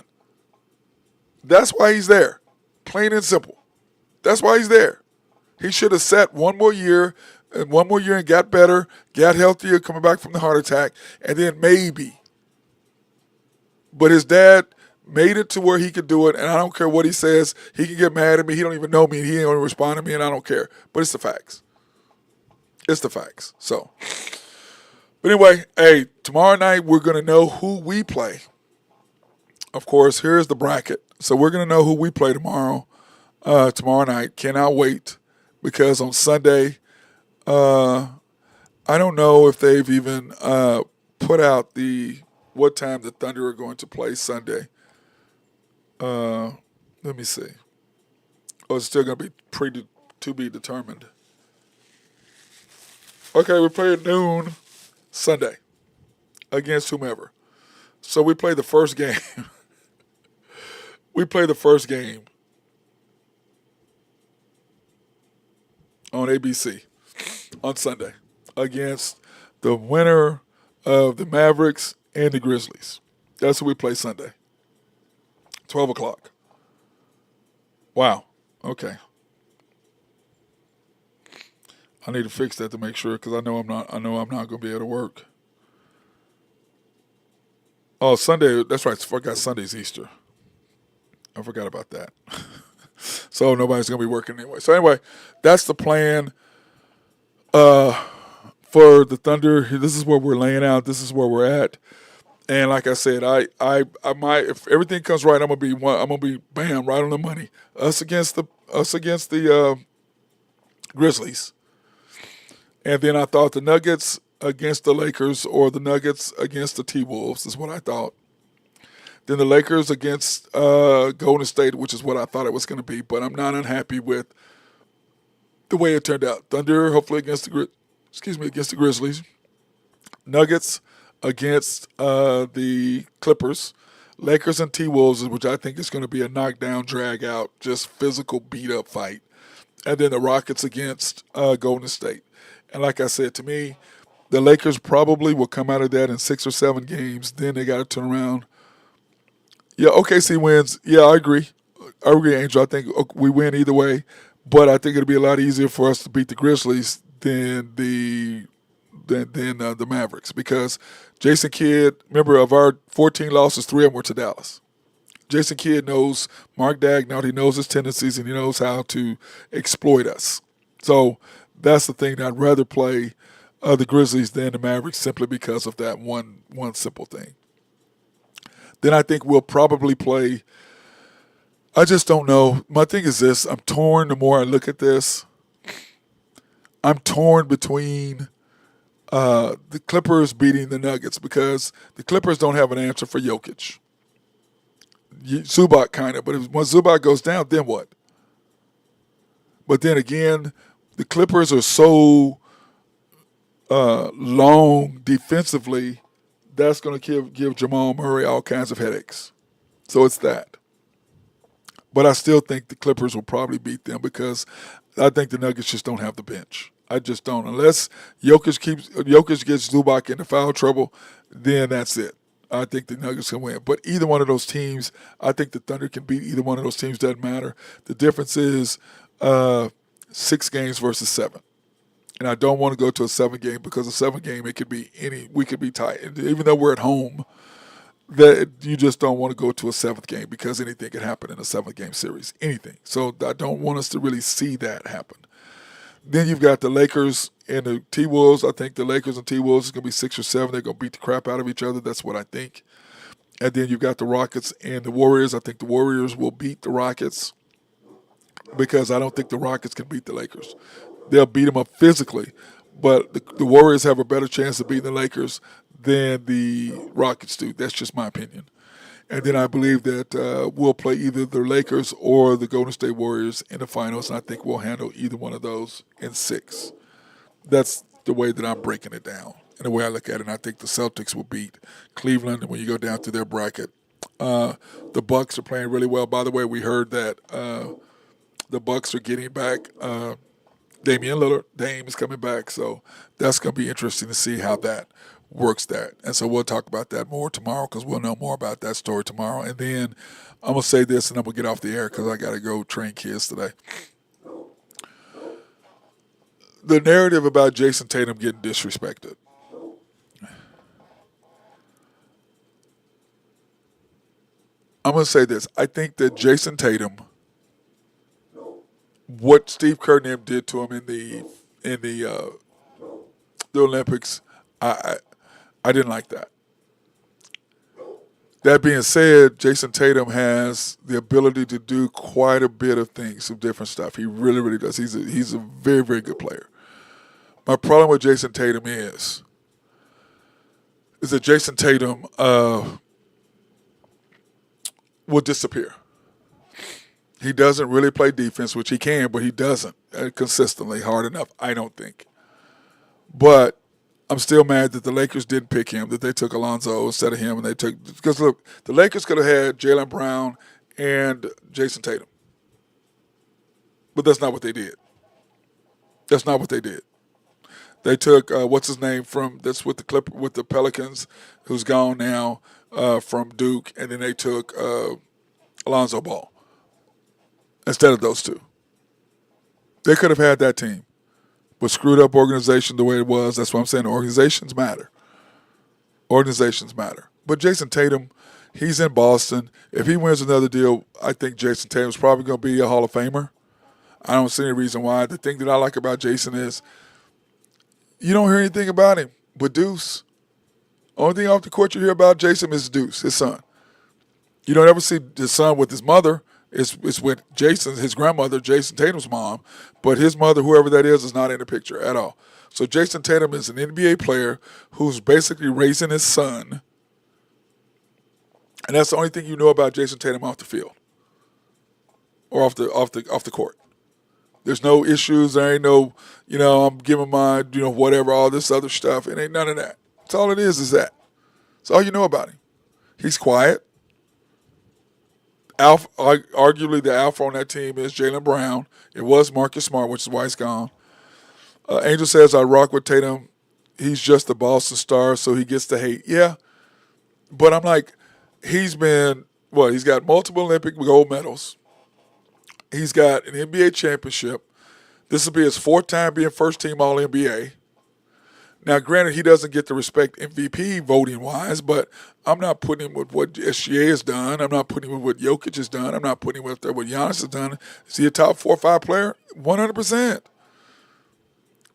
That's why he's there, plain and simple. That's why he's there. He should have sat one more year and got better, got healthier, coming back from the heart attack, and then maybe. But his dad made it to where he could do it, and I don't care what he says. He can get mad at me. He don't even know me, and he ain't going to respond to me, and I don't care. But it's the facts. It's the facts. So, but anyway, hey, tomorrow night we're going to know who we play. Of course, here's the bracket. So we're going to know who we play tomorrow night. Cannot wait, because on Sunday, I don't know if they've even put out what time the Thunder are going to play Sunday. Let me see. Oh, it's still going to be to be determined. Okay, we play at noon Sunday against whomever. So we play the first game. We play the first game on ABC on Sunday against the winner of the Mavericks and the Grizzlies. That's who we play Sunday. 12 o'clock. Wow. Okay. I need to fix that to make sure, because I know I'm not going to be able to work. Oh, Sunday. That's right. I forgot Sunday's Easter. I forgot about that. So nobody's going to be working anyway. So anyway, that's the plan for the Thunder. This is where we're laying out. This is where we're at. And like I said, I might, if everything comes right, I'm gonna be bam, right on the money. Us against the Grizzlies. And then I thought the Nuggets against the Lakers, or the Nuggets against the T-Wolves is what I thought. Then the Lakers against Golden State, which is what I thought it was going to be. But I'm not unhappy with the way it turned out. Thunder, hopefully against the Grizzlies. Nuggets against the Clippers. Lakers and T-Wolves, which I think is going to be a knockdown, drag out, just physical beat-up fight. And then the Rockets against Golden State. And like I said, to me, The Lakers probably will come out of that in 6 or 7 games. Then they got to turn around. Yeah, OKC wins. Yeah, I agree. I agree, Angel. I think we win either way, but I think it'll be a lot easier for us to beat the Grizzlies than the Mavericks because Jason Kidd. Remember, of our 14 losses, 3 of them were to Dallas. Jason Kidd knows Mark Dagnall. He knows his tendencies and he knows how to exploit us. So that's the thing. I'd rather play the Grizzlies than the Mavericks simply because of that one simple thing. Then I think we'll probably play. I just don't know. My thing is this. I'm torn the more I look at this. I'm torn between the Clippers beating the Nuggets because the Clippers don't have an answer for Jokic. Zubac kind of, but once Zubac goes down, then what? But then again, the Clippers are so long defensively, that's going to give Jamal Murray all kinds of headaches. So it's that. But I still think the Clippers will probably beat them because I think the Nuggets just don't have the bench. I just don't. Unless Jokic gets Zubac into foul trouble, then that's it. I think the Nuggets can win. But either one of those teams, I think the Thunder can beat either one of those teams. Doesn't matter. The difference is 6 games versus 7. And I don't want to go to a 7-game because a 7-game, it could be we could be tight. Even though we're at home, that you just don't want to go to a 7th game because anything can happen in a 7-game series. Anything. So I don't want us to really see that happen. Then you've got the Lakers and the T-Wolves. I think the Lakers and T-Wolves is going to be 6 or 7. They're going to beat the crap out of each other. That's what I think. And then you've got the Rockets and the Warriors. I think the Warriors will beat the Rockets because I don't think the Rockets can beat the Lakers. They'll beat them up physically, but the Warriors have a better chance of beating the Lakers than the Rockets do. That's just my opinion. And then I believe that we'll play either the Lakers or the Golden State Warriors in the finals, and I think we'll handle either one of those in 6. That's the way that I'm breaking it down and the way I look at it. And I think the Celtics will beat Cleveland, and when you go down through their bracket. The Bucks are playing really well. By the way, we heard that the Bucks are getting back Damian Lillard. Dame is coming back, so that's going to be interesting to see how that works that. And so we'll talk about that more tomorrow because we'll know more about that story tomorrow. And then I'm going to say this and I'm going to get off the air because I got to go train kids today. The narrative about Jason Tatum getting disrespected. I'm going to say this. I think that Jason Tatum, what Steve Kerr and them did to him in the Olympics, I didn't like that. That being said, Jason Tatum has the ability to do quite a bit of things, some different stuff. He really, really does. He's a very, very good player. My problem with Jason Tatum is that Jason Tatum will disappear. He doesn't really play defense, which he can, but he doesn't consistently hard enough, I don't think. But I'm still mad that the Lakers didn't pick him, that they took Alonzo instead of him, and because look, the Lakers could have had Jaylen Brown and Jason Tatum. But that's not what they did. That's not what they did. They took what's his name that's with the Pelicans, who's gone now from Duke, and then they took Alonzo Ball instead of those two. They could have had that team. But screwed up organization the way it was. That's what I'm saying. Organizations matter. Organizations matter. But Jason Tatum, he's in Boston. If he wins another deal, I think Jason Tatum's probably going to be a Hall of Famer. I don't see any reason why. The thing that I like about Jason is you don't hear anything about him but Deuce. Only thing off the court you hear about Jason is Deuce, his son. You don't ever see his son with his mother. It's with his grandmother, Jason Tatum's mom, but his mother, whoever that is not in the picture at all. So Jason Tatum is an NBA player who's basically raising his son, and that's the only thing you know about Jason Tatum off the field or off the court. There's no issues. There ain't no, I'm giving my, whatever, all this other stuff. It ain't none of that. That's all it is that. That's all you know about him. He's quiet. Arguably the alpha on that team is Jaylen Brown. It was Marcus Smart, which is why he's gone. Angel says, I rock with Tatum. he's just the Boston star, so he gets the hate. Yeah, but I'm like, he's got multiple Olympic gold medals. He's got an NBA championship. This will be his fourth time being first team All NBA. Now, granted, he doesn't get the respect MVP voting wise, but I'm not putting him with what SGA has done. I'm not putting him with what Jokic has done. I'm not putting him with what Giannis has done. Is he a top 4 or 5 player? 100%.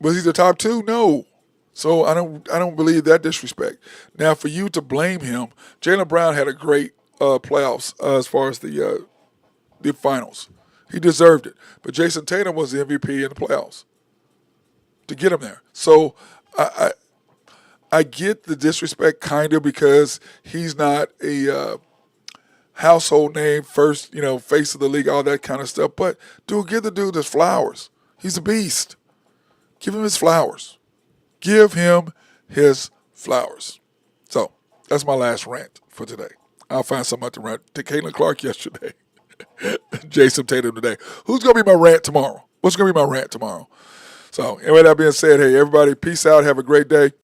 Was he the top 2? No. So I don't believe that disrespect. Now, for you to blame him, Jaylen Brown had a great playoffs as far as the finals. He deserved it. But Jason Tatum was the MVP in the playoffs to get him there. So I get the disrespect kind of because he's not a household name, first, face of the league, all that kind of stuff. But give the dude his flowers. He's a beast. Give him his flowers. Give him his flowers. So that's my last rant for today. I'll find something to rant to Caitlin Clark yesterday. Jason Tatum today. Who's going to be my rant tomorrow? What's going to be my rant tomorrow? So, anyway, that being said, hey, everybody, peace out. Have a great day.